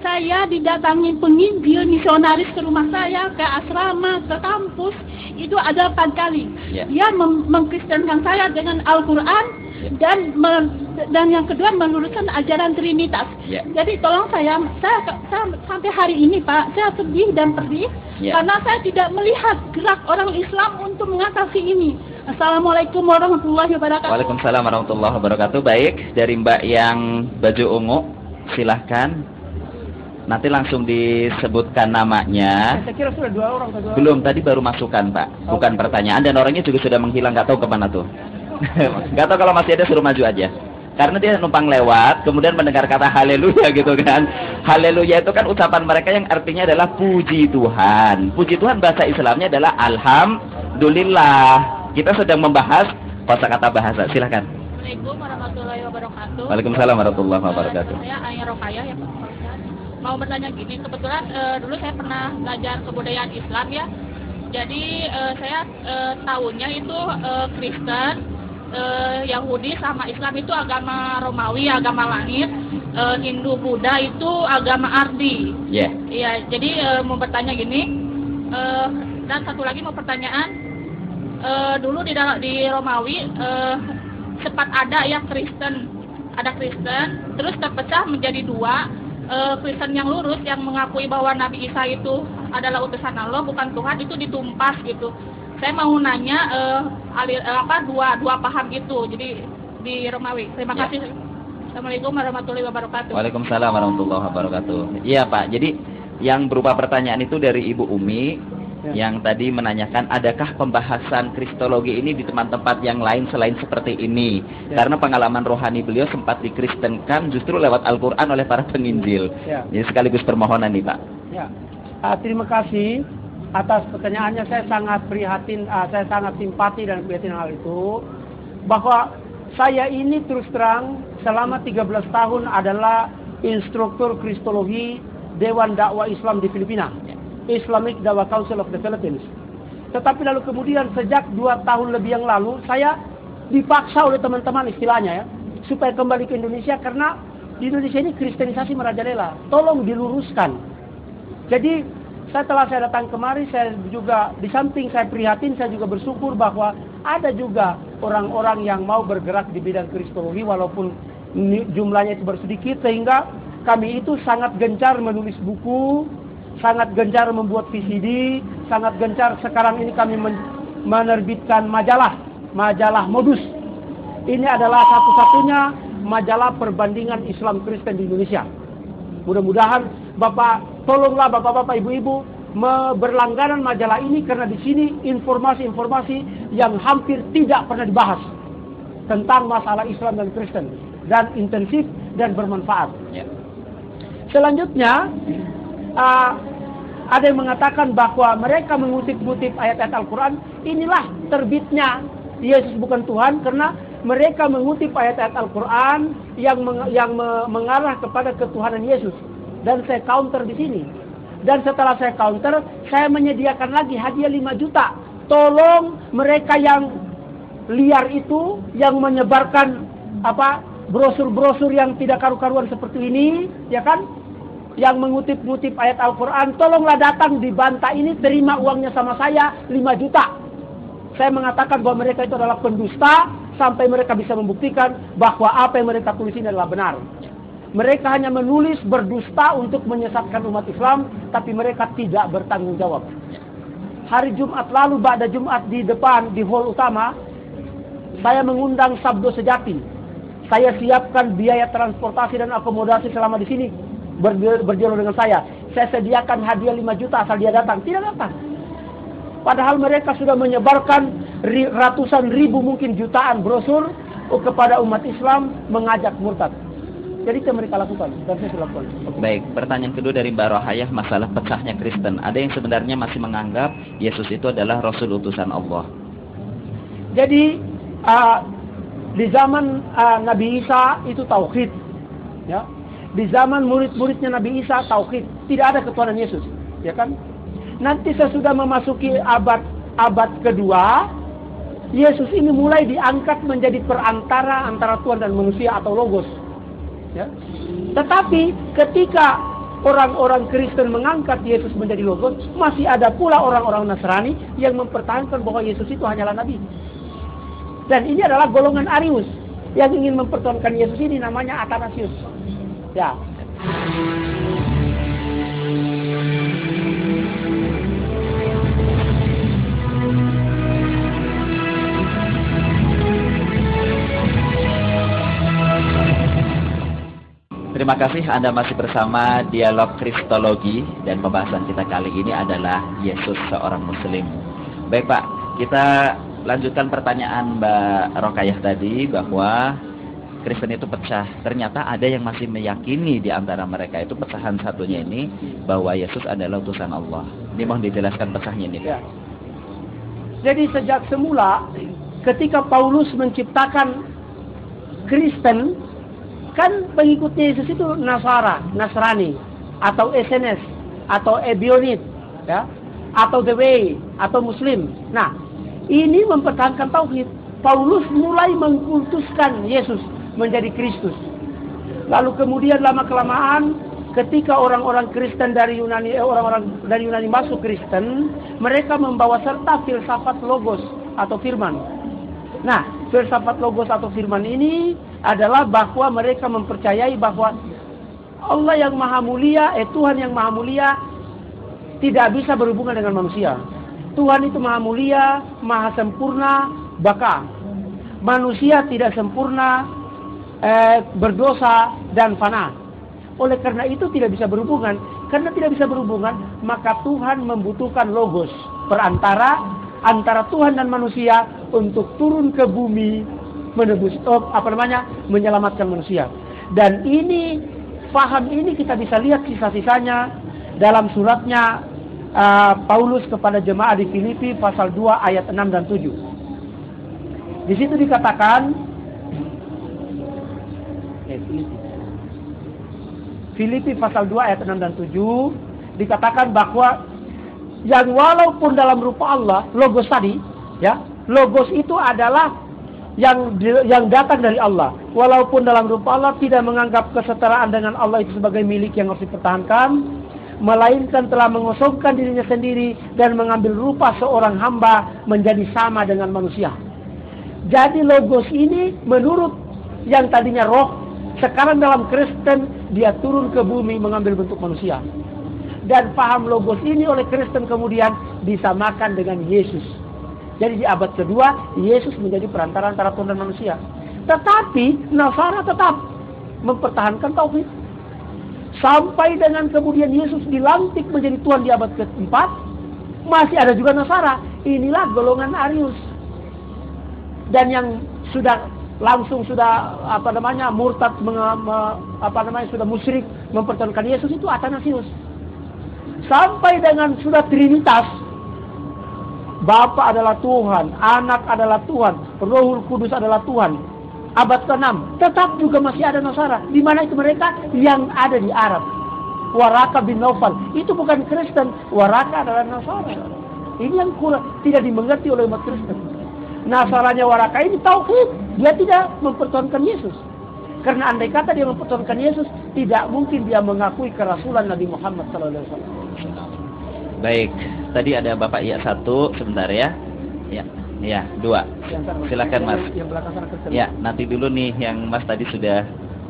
saya didatangi penginjil misionaris ke rumah saya, ke asrama, ke kampus. Itu ada 4 kali. Dia mengkristenkan saya dengan Al-Quran dan yang kedua meluruskan ajaran Trinitas. Jadi tolong saya sampai hari ini Pak, saya sedih dan pedih karena saya tidak melihat gerak orang Islam untuk mengatasi ini. Assalamualaikum warahmatullahi wabarakatuh. Waalaikumsalam warahmatullahi wabarakatuh. Baik, dari Mbak yang baju ungu, silahkan. Nanti langsung disebutkan namanya. Saya kira sudah 2 orang. Belum, tadi baru masukan Pak, bukan pertanyaan. Dan orangnya juga sudah menghilang, nggak tahu kemana tuh. Nggak tahu, kalau masih ada suruh maju aja. Karena dia numpang lewat, kemudian mendengar kata haleluya gitu kan. Haleluya itu kan ucapan mereka yang artinya adalah puji Tuhan. Puji Tuhan bahasa Islamnya adalah alhamdulillah. Kita sedang membahas kosakata bahasa. Silakan. Assalamualaikum warahmatullahi wabarakatuh. Waalaikumsalam warahmatullahi wabarakatuh. Saya Aya Rokaya ya Pak. Mau bertanya gini, kebetulan dulu saya pernah belajar kebudayaan Islam ya. Jadi saya tahunya itu Kristen, Yahudi sama Islam itu agama Romawi, agama langit, Hindu, Buddha itu agama ardi. Iya, jadi mau bertanya gini, dan satu lagi mau pertanyaan, dulu di Romawi sempat ada ya Kristen, terus terpecah menjadi 2. Kristen yang lurus yang mengakui bahwa Nabi Isa itu adalah utusan Allah bukan Tuhan itu ditumpas gitu. Saya mau nanya dua paham itu jadi di Romawi. Terima kasih. Assalamualaikum warahmatullahi wabarakatuh. Waalaikumsalam warahmatullahi wabarakatuh. Iya Pak, jadi yang berupa pertanyaan itu dari Ibu Umi yang tadi menanyakan adakah pembahasan kristologi ini di tempat-tempat yang lain selain seperti ini. Karena pengalaman rohani beliau sempat dikristenkan justru lewat Al-Quran oleh para penginjil. Jadi sekaligus permohonan nih Pak. Terima kasih atas pertanyaannya. Saya sangat prihatin, saya sangat simpati dan prihatin hal itu. Bahwa saya ini terus terang selama 13 tahun adalah instruktur kristologi Dewan Dakwah Islam di Filipina, Islamic Dakwah Council of the Philippines. Tetapi lalu kemudian sejak 2 tahun lebih yang lalu saya dipaksa oleh teman-teman istilahnya ya supaya kembali ke Indonesia karena di Indonesia ini kristenisasi merajalela. Tolong diluruskan. Jadi setelah saya datang kemari, saya juga di samping saya prihatin, saya juga bersyukur bahwa ada juga orang-orang yang mau bergerak di bidang kristologi walaupun jumlahnya itu bersedikit, sehingga kami itu sangat gencar menulis buku, sangat gencar membuat VCD, sangat gencar sekarang ini kami menerbitkan majalah Modus. Ini adalah satu-satunya majalah perbandingan Islam Kristen di Indonesia. Mudah-mudahan tolonglah Bapak-bapak, Ibu-ibu berlangganan majalah ini karena di sini informasi-informasi yang hampir tidak pernah dibahas tentang masalah Islam dan Kristen dan intensif dan bermanfaat. Selanjutnya ada yang mengatakan bahwa mereka mengutip-ngutip ayat-ayat Al-Quran. Inilah terbitnya Yesus bukan Tuhan karena mereka mengutip ayat-ayat Al-Quran yang mengarah kepada ketuhanan Yesus. Dan saya counter di sini. Dan setelah saya counter, saya menyediakan lagi hadiah 5 juta. Tolong mereka yang liar itu, yang menyebarkan brosur-brosur yang tidak karu-karuan seperti ini, ya kan? Yang mengutip-ngutip ayat Al-Quran, tolonglah datang di Banta ini, terima uangnya sama saya 5 juta. Saya mengatakan bahwa mereka itu adalah pendusta sampai mereka bisa membuktikan bahwa apa yang mereka tulis ini adalah benar. Mereka hanya menulis berdusta untuk menyesatkan umat Islam, tapi mereka tidak bertanggung jawab. Hari Jumat lalu, pada Jumat di depan, di hall utama, saya mengundang Sabdo Sejati. Saya siapkan biaya transportasi dan akomodasi selama di sini berdialog dengan saya. Saya sediakan hadiah 5 juta asal dia datang. Tidak datang. Padahal mereka sudah menyebarkan ratusan ribu, mungkin jutaan brosur kepada umat Islam mengajak murtad. Jadi itu mereka lakukan dan saya lakukan. Baik, pertanyaan kedua dari Mbak Rohayah masalah pecahnya Kristen. Ada yang sebenarnya masih menganggap Yesus itu adalah Rasul utusan Allah. Jadi di zaman Nabi Isa itu tauhid, ya. Di zaman murid-muridnya Nabi Isa tauhid, tidak ada ketuhanan Yesus, ya kan? Nanti sesudah memasuki abad kedua, Yesus ini mulai diangkat menjadi perantara antara Tuhan dan manusia atau Logos. Ya. Tetapi ketika orang-orang Kristen mengangkat Yesus menjadi Logos, masih ada pula orang-orang Nasrani yang mempertahankan bahwa Yesus itu hanyalah Nabi. Dan ini adalah golongan Arius yang ingin mempertahankan Yesus ini, namanya Athanasius. Ya. Terima kasih Anda masih bersama Dialog Kristologi, dan pembahasan kita kali ini adalah Yesus seorang Muslim. Baik Pak, kita lanjutkan pertanyaan Mbak Rokayah tadi bahwa Kristen itu pecah. Ternyata ada yang masih meyakini di antara mereka itu pecahan satunya ini bahwa Yesus adalah utusan Allah. Ini mohon dijelaskan pecahnya ini. Ya. Jadi sejak semula ketika Paulus menciptakan Kristen, kan pengikutnya Yesus itu Nasrani, atau SNS, atau Ebionit, ya, atau The Way, atau Muslim. Nah, ini mempertahankan tauhid. Paulus mulai mengkultuskan Yesus menjadi Kristus. Lalu kemudian lama-kelamaan, ketika orang-orang Kristen dari Yunani, orang-orang dari Yunani masuk Kristen, mereka membawa serta filsafat logos atau firman. Nah, filsafat logos atau firman ini adalah bahwa mereka mempercayai bahwa Allah yang maha mulia, Tuhan yang maha mulia tidak bisa berhubungan dengan manusia. Tuhan itu maha mulia, maha sempurna, baka. Manusia tidak sempurna, berdosa dan fana. Oleh karena itu tidak bisa berhubungan. Karena tidak bisa berhubungan, maka Tuhan membutuhkan logos perantara antara Tuhan dan manusia untuk turun ke bumi menebus, menyelamatkan manusia. Dan ini, paham ini kita bisa lihat sisa-sisanya dalam suratnya Paulus kepada jemaat di Filipi pasal 2 ayat 6 dan 7. Di situ dikatakan Filipi pasal 2 ayat 6 dan 7 dikatakan bahwa yang walaupun dalam rupa Allah, logos tadi, ya, logos itu adalah yang datang dari Allah. Walaupun dalam rupa Allah, tidak menganggap kesetaraan dengan Allah itu sebagai milik yang harus dipertahankan, melainkan telah mengosongkan dirinya sendiri dan mengambil rupa seorang hamba menjadi sama dengan manusia. Jadi logos ini menurut yang tadinya roh, sekarang dalam Kristen dia turun ke bumi mengambil bentuk manusia. Dan paham logos ini oleh Kristen kemudian disamakan dengan Yesus. Jadi di abad kedua, Yesus menjadi perantara antara Tuhan dan manusia. Tetapi Nasara tetap mempertahankan tauhid. Sampai dengan kemudian Yesus dilantik menjadi Tuhan di abad keempat, masih ada juga Nasara. Inilah golongan Arius. Dan yang sudah murtad, sudah musyrik mempertahankan Yesus itu Athanasius. Sampai dengan sudah Trinitas, Bapa adalah Tuhan, Anak adalah Tuhan, Rohul Kudus adalah Tuhan. Abad ke-6 tetap juga masih ada Nasara. Di mana itu mereka? Yang ada di Arab. Waraka bin Naufal itu bukan Kristen, Waraka adalah Nasara. Ini yang tidak dimengerti oleh umat Kristen. Nasaranya Waraka ini tauhid, dia tidak mempertahankan Yesus. Karena andai kata dia mempertahankan Yesus, tidak mungkin dia mengakui kerasulan Nabi Muhammad SAW. Baik, tadi ada Bapak Iya 1, sebentar ya. Ya, 2. Silakan Mas. Ya, nanti dulu nih yang Mas tadi sudah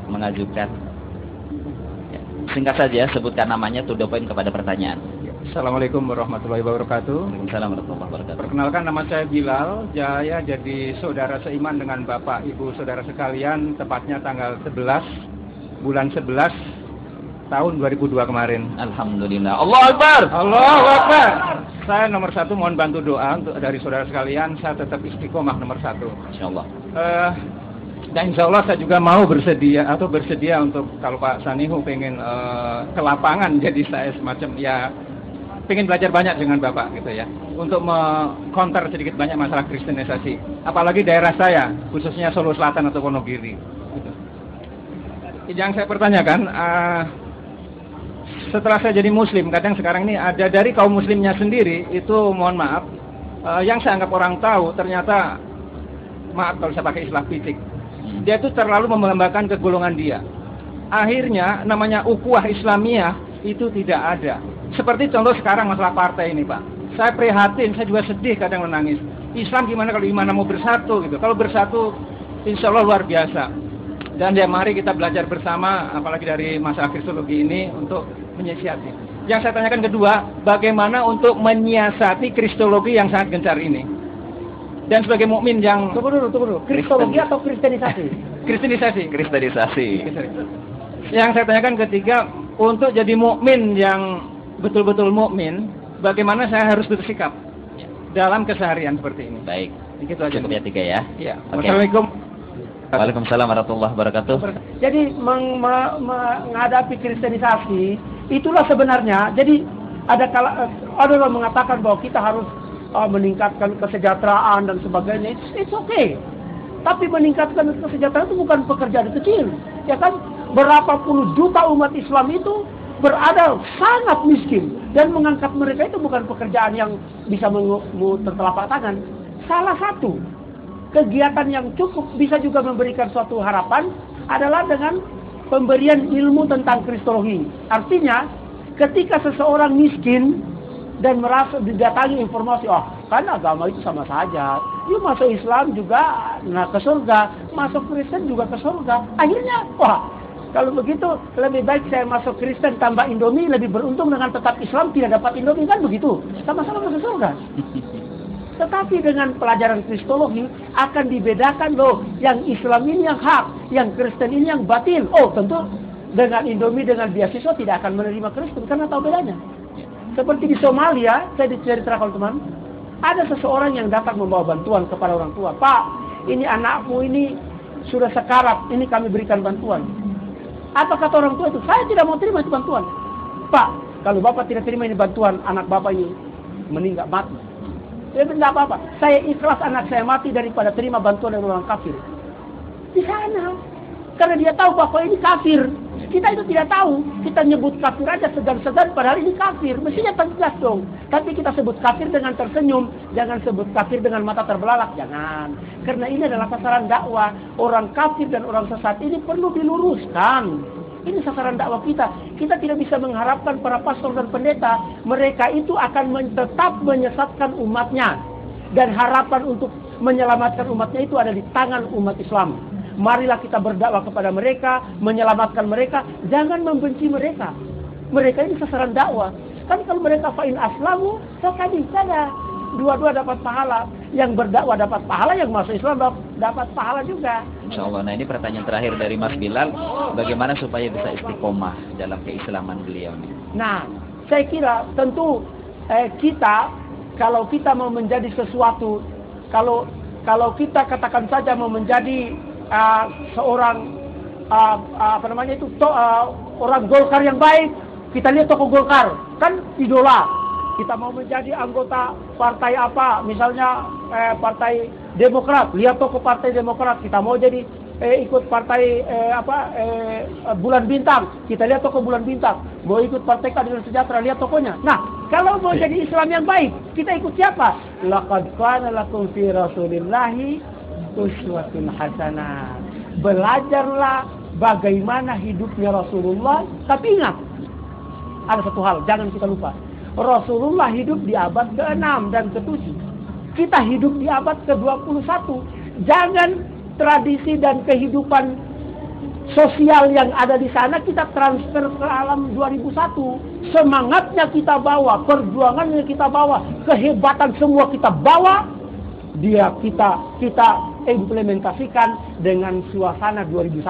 mengajukan. Ya, singkat saja, sebutkan namanya, to the point kepada pertanyaan. Assalamualaikum warahmatullahi wabarakatuh. Waalaikumsalam warahmatullahi wabarakatuh. Perkenalkan, nama saya Bilal. Saya jadi saudara seiman dengan Bapak Ibu saudara sekalian, tepatnya tanggal 11 bulan 11 tahun 2002 kemarin. Alhamdulillah. Allahu Akbar. Allahu Akbar. Saya nomor 1 mohon bantu doa untuk dari saudara sekalian. Saya tetap istiqomah nomor 1. Insyaallah. Dan insya Allah saya juga mau bersedia untuk kalau Pak Sanihu pengen ke lapangan, jadi saya semacam ya pengen belajar banyak dengan Bapak gitu ya, untuk mengcounter sedikit banyak masalah kristenisasi, apalagi daerah saya khususnya Solo Selatan atau Wonogiri gitu. Yang saya pertanyakan, setelah saya jadi muslim, kadang sekarang ini ada dari kaum muslimnya sendiri itu, mohon maaf, yang saya anggap orang tahu, ternyata maaf kalau saya pakai istilah fisik, dia itu terlalu membanggakan kegolongan dia. akhirnya namanya ukhuwah Islamiyah itu tidak ada. Seperti contoh sekarang masalah partai ini, Pak. Saya prihatin, saya juga sedih, kadang menangis. Islam gimana kalau iman mau bersatu gitu. Kalau bersatu insya Allah luar biasa. Dan ya mari kita belajar bersama, apalagi dari masalah kristologi ini untuk menyiasati. Yang saya tanyakan kedua, bagaimana untuk menyiasati kristologi yang sangat gencar ini? Dan sebagai mukmin yang Tunggu dulu. Kristologi atau kristenisasi? Kristenisasi. Yang saya tanyakan ketiga, untuk jadi mukmin yang betul-betul mukmin, bagaimana saya harus bersikap dalam keseharian seperti ini? Baik. Begitu aja. Cukup ya 3 ya. Iya. Oke. Wassalamualaikum. Waalaikumsalam warahmatullahi wabarakatuh. Jadi menghadapi kristenisasi itulah sebenarnya. Jadi ada orang mengatakan bahwa kita harus meningkatkan kesejahteraan dan sebagainya. It's okay. Tapi meningkatkan kesejahteraan itu bukan pekerjaan kecil. Ya kan? Berapa puluh juta umat Islam itu berada sangat miskin. Dan mengangkat mereka itu bukan pekerjaan yang bisa memutar telapak tangan. Salah satu kegiatan yang cukup bisa juga memberikan suatu harapan adalah dengan pemberian ilmu tentang kristologi. Artinya, ketika seseorang miskin dan merasa didatangi informasi, kan agama itu sama saja. Yuk masuk Islam juga ke surga, masuk Kristen juga ke surga. Akhirnya, kalau begitu lebih baik saya masuk Kristen tambah Indomie, lebih beruntung dengan tetap Islam tidak dapat Indomie, kan begitu? Sama-sama masuk surga. Tetapi dengan pelajaran kristologi akan dibedakan loh, yang Islam ini yang hak, yang Kristen ini yang batil. Tentu dengan Indomie, dengan beasiswa tidak akan menerima Kristen karena tahu bedanya. Seperti di Somalia, saya diceritakan teman, ada seseorang yang datang membawa bantuan kepada orang tua. Pak, ini anakmu ini sudah sekarat, ini kami berikan bantuan. Apa kata orang tua itu? Saya tidak mau terima itu bantuan. Pak, kalau bapak tidak terima ini bantuan, anak bapak ini meninggal mati. Dia tidak apa-apa. Saya ikhlas anak saya mati daripada terima bantuan dari orang kafir. Di sana. Karena dia tahu bahwa ini kafir. Kita itu tidak tahu. Kita nyebut kafir aja segan-segan padahal ini kafir. Mestinya tegas dong. Tapi kita sebut kafir dengan tersenyum. Jangan sebut kafir dengan mata terbelalak. Jangan. Karena ini adalah sasaran dakwah. Orang kafir dan orang sesat ini perlu diluruskan. Ini sasaran dakwah kita. Kita tidak bisa mengharapkan para pastor dan pendeta. Mereka itu akan tetap menyesatkan umatnya. Dan harapan untuk menyelamatkan umatnya itu ada di tangan umat Islam. Marilah kita berdakwah kepada mereka, menyelamatkan mereka. Jangan membenci mereka. Mereka ini sasaran dakwah. Kan kalau mereka fa'in aslamu, sekali saja. Dua-dua dapat pahala. Yang berdakwah dapat pahala, yang masuk Islam dapat pahala juga. Insya Allah. Nah, ini pertanyaan terakhir dari Mas Bilal. Bagaimana supaya bisa istiqomah dalam keislaman beliau? Nah, saya kira tentu kita, kalau kita mau menjadi sesuatu, kalau kita katakan saja mau menjadi seorang orang Golkar yang baik, kita lihat tokoh Golkar, kan idola. Kita mau menjadi anggota partai apa, misalnya partai Demokrat, lihat tokoh partai Demokrat. Kita mau jadi ikut partai Bulan Bintang, kita lihat tokoh Bulan Bintang. Mau ikut partai Keadilan Sejahtera, lihat tokohnya. Nah, kalau mau jadi Islam yang baik, kita ikut siapa? Laqad kana lakum fi Rasulillahi uswatun hasanah. Belajarlah bagaimana hidupnya Rasulullah. Tapi ingat, ada satu hal, jangan kita lupa. Rasulullah hidup di abad ke-6 dan ke-7. Kita hidup di abad ke-21. Jangan tradisi dan kehidupan sosial yang ada di sana kita transfer ke alam 2001. Semangatnya kita bawa, perjuangannya kita bawa, kehebatan semua kita bawa. Dia kita implementasikan dengan suasana 2001.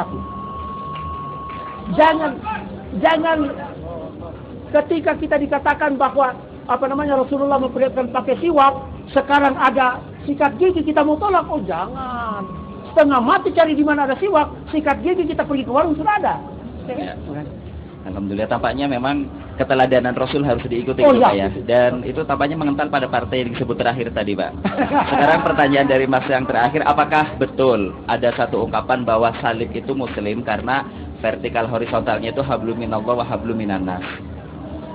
Jangan ketika kita dikatakan bahwa Rasulullah memperlihatkan pakai siwak, sekarang ada sikat gigi kita mau tolak. Jangan. Setengah mati cari di mana ada siwak, sikat gigi kita pergi ke warung sudah ada. Ya. Alhamdulillah, tampaknya memang keteladanan Rasul harus diikuti Pak ya. Dan itu tampaknya mengental pada partai yang disebut terakhir tadi, Pak. Sekarang pertanyaan dari Mas yang terakhir, apakah betul ada satu ungkapan bahwa salib itu muslim karena vertikal horizontalnya itu hablum minallah wa hablum minannas?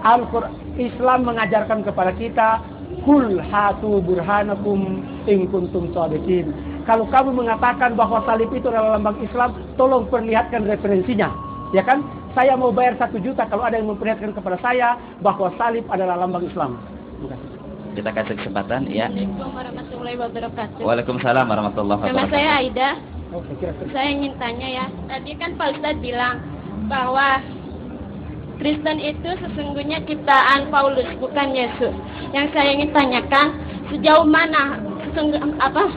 Al-Quran Islam mengajarkan kepada kita, kul hatu burhanakum in kuntum shadiqin. Kalau kamu mengatakan bahwa salib itu adalah lambang Islam, tolong perlihatkan referensinya. Ya kan? Saya mau bayar 1 juta kalau ada yang memperlihatkan kepada saya bahwa salib adalah lambang Islam. Terima kasih. Kita kasih kesempatan, ya. Assalamualaikum warahmatullahi wabarakatuh. Waalaikumsalam warahmatullahi Nama wabarakatuh. saya Aida. Oh, saya kira Saya ingin tanya ya. Tadi kan Pak Ustadz bilang bahwa Kristen itu sesungguhnya ciptaan Paulus, bukan Yesus. Yang saya ingin tanyakan, sejauh mana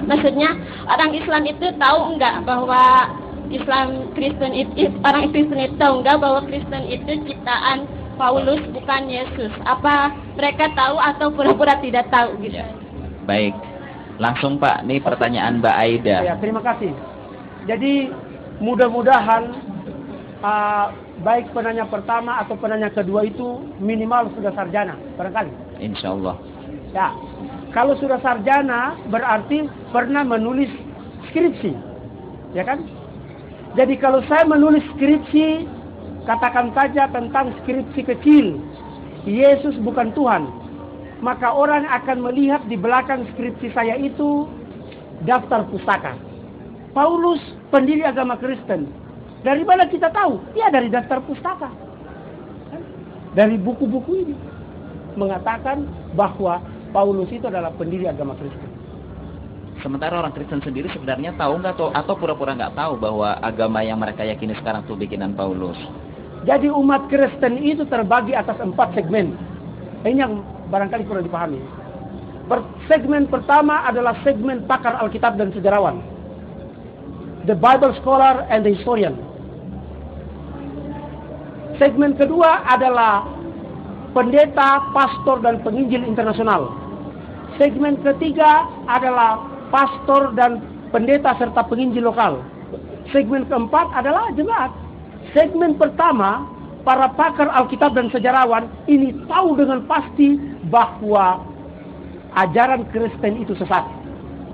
maksudnya orang Islam itu tahu enggak bahwa orang Kristen itu tahu enggak bahwa Kristen itu ciptaan Paulus, bukan Yesus? Apa mereka tahu atau pura-pura tidak tahu gitu? Ya. Baik. Langsung Pak, ini pertanyaan Mbak Aida. Ya, terima kasih. Jadi mudah-mudahan baik penanya pertama atau penanya kedua itu minimal sudah sarjana, barangkali. Insya Allah. Ya, kalau sudah sarjana berarti pernah menulis skripsi, ya kan? Jadi kalau saya menulis skripsi, katakan saja tentang skripsi kecil, Yesus bukan Tuhan, maka orang akan melihat di belakang skripsi saya itu daftar pustaka. Paulus pendiri agama Kristen. Dari mana kita tahu? Ya dari daftar pustaka. Dari buku-buku ini mengatakan bahwa Paulus itu adalah pendiri agama Kristen. Sementara orang Kristen sendiri sebenarnya tahu nggak atau pura-pura nggak tahu bahwa agama yang mereka yakini sekarang itu bikinan Paulus. Jadi umat Kristen itu terbagi atas 4 segmen. Ini yang barangkali perlu dipahami. Segmen pertama adalah segmen pakar Alkitab dan sejarawan. The Bible scholar and the historian. Segmen kedua adalah pendeta, pastor, dan penginjil internasional. Segmen ketiga adalah pastor dan pendeta serta penginjil lokal. Segmen keempat adalah jemaat. Segmen pertama, para pakar Alkitab dan sejarawan ini tahu dengan pasti bahwa ajaran Kristen itu sesat.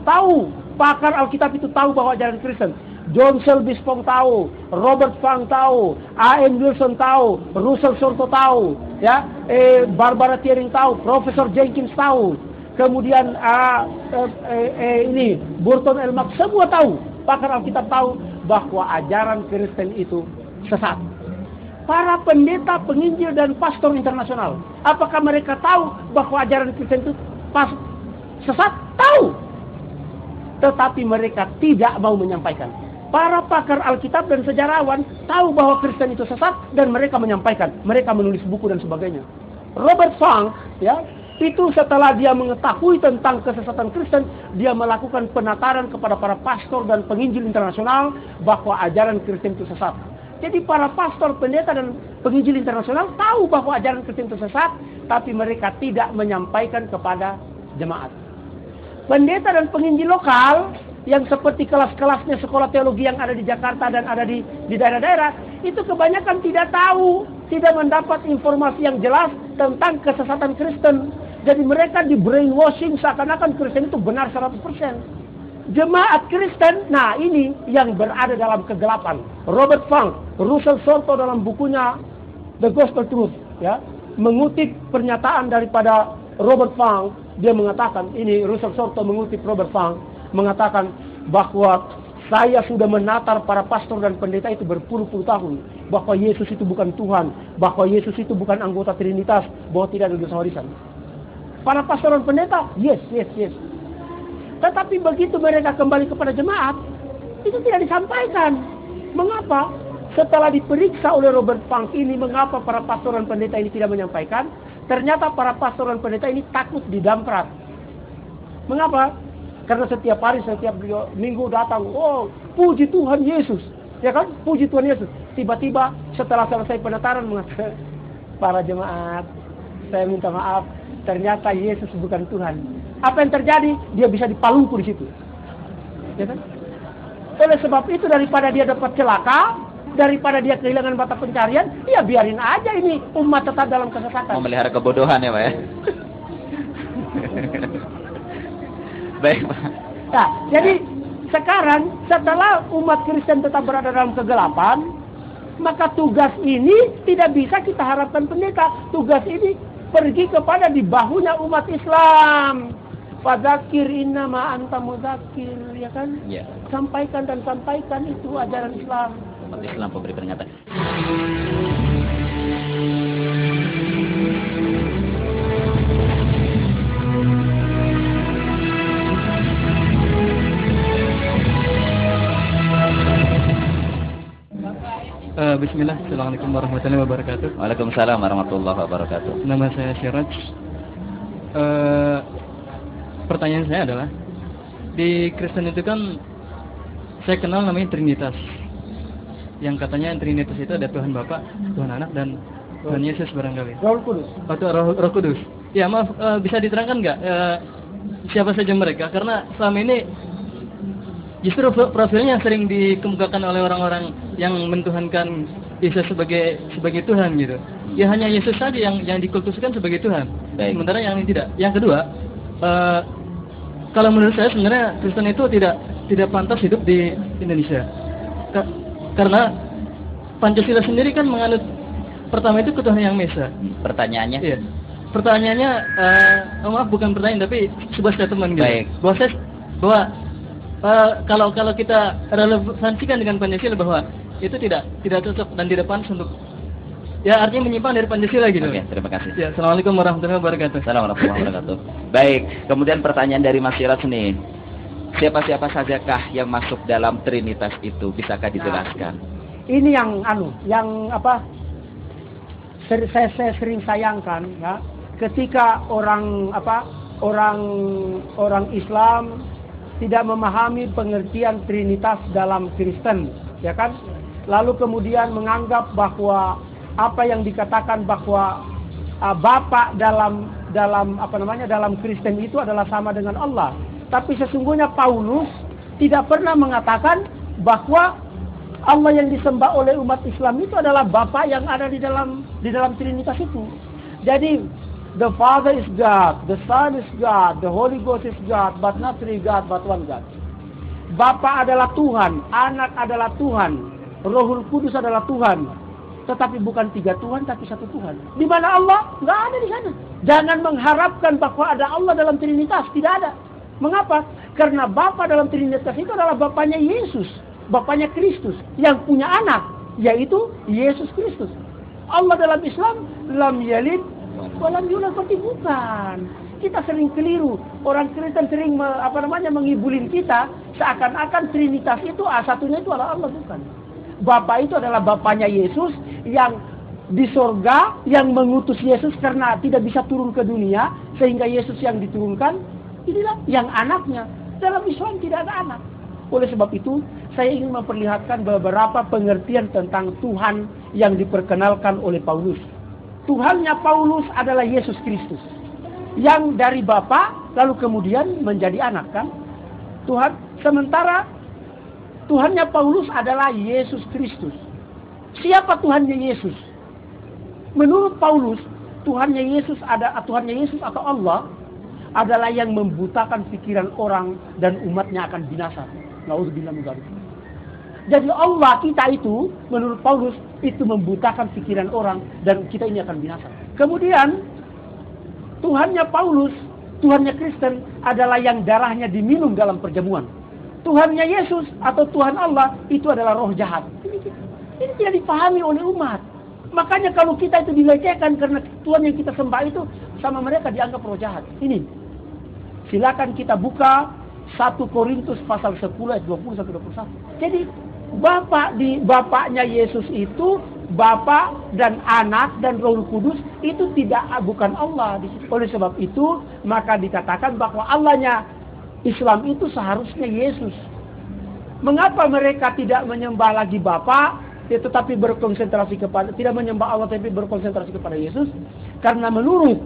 Tahu, pakar Alkitab itu tahu bahwa ajaran Kristen. John Selby Spong tahu, Robert Fang tahu, A.M. Wilson tahu, Russell Sorto tahu, ya, Barbara Thiering tahu, Profesor Jenkins tahu, kemudian ini Burton L. Mark semua tahu, pakar Alkitab tahu bahwa ajaran Kristen itu sesat. Para pendeta, penginjil dan pastor internasional, apakah mereka tahu bahwa ajaran Kristen itu sesat? Tahu. Tetapi mereka tidak mau menyampaikan. Para pakar Alkitab dan sejarawan tahu bahwa Kristen itu sesat dan mereka menyampaikan. Mereka menulis buku dan sebagainya. Robert Fang, ya, itu setelah dia mengetahui tentang kesesatan Kristen, dia melakukan penataran kepada para pastor dan penginjil internasional bahwa ajaran Kristen itu sesat. Jadi para pastor, pendeta dan penginjil internasional tahu bahwa ajaran Kristen itu sesat, tapi mereka tidak menyampaikan kepada jemaat. Pendeta dan penginjil lokal yang seperti kelas-kelasnya sekolah teologi yang ada di Jakarta dan ada di daerah-daerah, itu kebanyakan tidak tahu, tidak mendapat informasi yang jelas tentang kesesatan Kristen. Jadi mereka di brainwashing seakan-akan Kristen itu benar 100%. Jemaat Kristen, nah ini yang berada dalam kegelapan. Robert Fang, Russell Sorto dalam bukunya The Gospel Truth, ya, mengutip pernyataan daripada Robert Fang, dia mengatakan, ini Russell Sorto mengutip Robert Fang, mengatakan bahwa saya sudah menatar para pastor dan pendeta itu berpuluh-puluh tahun, bahwa Yesus itu bukan Tuhan, bahwa Yesus itu bukan anggota Trinitas, bahwa tidak ada dosa warisan. Para pastor dan pendeta, yes. Tetapi begitu mereka kembali kepada jemaat, itu tidak disampaikan. Mengapa? Setelah diperiksa oleh Robert Fang ini, mengapa para pastor dan pendeta ini tidak menyampaikan? Ternyata para pastor dan pendeta ini takut didamprat. Mengapa? Karena setiap hari, setiap minggu datang, oh, puji Tuhan Yesus. Ya kan? Puji Tuhan Yesus. Tiba-tiba setelah selesai penataran mengatakan, para jemaat, saya minta maaf, ternyata Yesus bukan Tuhan. Apa yang terjadi? Dia bisa dipalungku di situ. Ya kan? Oleh sebab itu, daripada dia dapat celaka, daripada dia kehilangan mata pencarian, ya biarin aja ini umat tetap dalam kesesatan. Memelihara kebodohan ya Pak ya. Baik Pak. Nah, jadi sekarang setelah umat Kristen tetap berada dalam kegelapan, maka tugas ini tidak bisa kita harapkan pendeta. Tugas ini pergi kepada di bahunya umat Islam. Fadzakir innama anta mudzakir, ya kan? Ya. Sampaikan itu ajaran Islam. umat Islam pemberi peringatan. Bismillah, Assalamualaikum warahmatullahi wabarakatuh. Waalaikumsalam warahmatullahi wabarakatuh. Nama saya Siraj. Pertanyaan saya adalah, di Kristen itu kan saya kenal namanya Trinitas, yang katanya Trinitas itu ada Tuhan Bapa, Tuhan Anak, dan Tuhan Yesus barangkali. Roh Kudus. Atau Roh Kudus. Ya maaf, bisa diterangkan nggak siapa saja mereka? Karena selama ini justru profilnya sering dikemukakan oleh orang-orang yang mentuhankan Yesus sebagai Tuhan gitu. Ya hanya Yesus saja yang dikultuskan sebagai Tuhan. Baik. Sementara yang ini tidak. Yang kedua, kalau menurut saya sebenarnya Kristen itu tidak pantas hidup di Indonesia. Karena Pancasila sendiri kan menganut pertama itu ketuhanan yang Maha Esa. Pertanyaannya? Iya. Pertanyaannya, maaf bukan pertanyaan tapi sebuah statement gitu. Baik. Bahwa kalau kita relevansikan dengan Pancasila bahwa itu tidak cocok dan tidak pantas untuk, ya artinya menyimpang dari Pancasila gitu. Oke, terima kasih. Ya, Assalamualaikum warahmatullahi wabarakatuh. Assalamualaikum warahmatullahi wabarakatuh. Baik, kemudian pertanyaan dari Mas Siraj nih. Siapa-siapa sajakah yang masuk dalam Trinitas itu? Bisakah dijelaskan? Ini yang saya sering sayangkan ya, ketika orang Islam tidak memahami pengertian Trinitas dalam Kristen, ya kan? Lalu kemudian menganggap bahwa apa yang dikatakan bahwa Bapa dalam Kristen itu adalah sama dengan Allah. Tapi sesungguhnya Paulus tidak pernah mengatakan bahwa Allah yang disembah oleh umat Islam itu adalah Bapa yang ada di dalam Trinitas itu. Jadi the Father is God, the Son is God, the Holy Ghost is God, but not three God, but one God. Bapa adalah Tuhan, Anak adalah Tuhan, Rohul Kudus adalah Tuhan. Tetapi bukan tiga Tuhan, tapi satu Tuhan. Di mana Allah? Nggak ada di sana. Jangan mengharapkan bahwa ada Allah dalam Trinitas, tidak ada. Mengapa? Karena Bapa dalam Trinitas itu adalah Bapanya Yesus, Bapanya Kristus, yang punya anak, yaitu Yesus Kristus. Allah dalam Islam, lam yalid walam yulad, berarti bukan. Kita sering keliru. Orang Kristen sering mengibulin kita seakan-akan Trinitas itu satunya itu adalah Allah, bukan. Bapa itu adalah Bapanya Yesus yang di sorga, yang mengutus Yesus karena tidak bisa turun ke dunia, sehingga Yesus yang diturunkan. Inilah yang anaknya. Dalam Islam tidak ada anak. Oleh sebab itu, saya ingin memperlihatkan beberapa pengertian tentang Tuhan yang diperkenalkan oleh Paulus. Tuhannya Paulus adalah Yesus Kristus, yang dari Bapa lalu kemudian menjadi anak, kan? Tuhan. Sementara Tuhannya Paulus adalah Yesus Kristus. Siapa Tuhannya Yesus? Menurut Paulus, Tuhannya Yesus atau Allah adalah yang membutakan pikiran orang dan umatnya akan binasa. Nauzubillah min dzalik. Jadi Allah kita itu, menurut Paulus, itu membutakan pikiran orang dan kita ini akan binasa. Kemudian Tuhannya Paulus, Tuhannya Kristen adalah yang darahnya diminum dalam perjamuan. Tuhannya Yesus atau Tuhan Allah itu adalah roh jahat. Ini tidak dipahami oleh umat. Makanya kalau kita itu dilecehkan karena Tuhan yang kita sembah itu sama mereka dianggap roh jahat. Ini. Silakan kita buka 1 Korintus pasal 10 ayat 20 sampai 21. Jadi Bapaknya Yesus itu Bapa dan Anak dan Roh Kudus itu bukan Allah. Oleh sebab itu maka dikatakan bahwa Allahnya Islam itu seharusnya Yesus. Mengapa mereka tidak menyembah lagi Bapa, tetapi tidak menyembah Allah tapi berkonsentrasi kepada Yesus? Karena menurut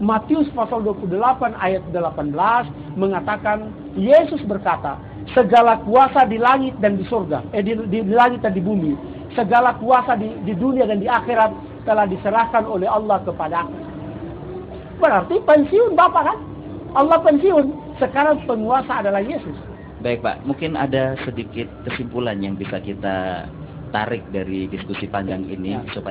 Matius pasal 28 ayat 18 mengatakan Yesus berkata, segala kuasa di langit dan di surga, di langit dan di bumi, segala kuasa di dunia dan di akhirat telah diserahkan oleh Allah kepada aku. Berarti pensiun Bapa, kan? Allah pensiun. Sekarang penguasa adalah Yesus. Baik Pak, mungkin ada sedikit kesimpulan yang bisa kita tarik dari diskusi panjang ini supaya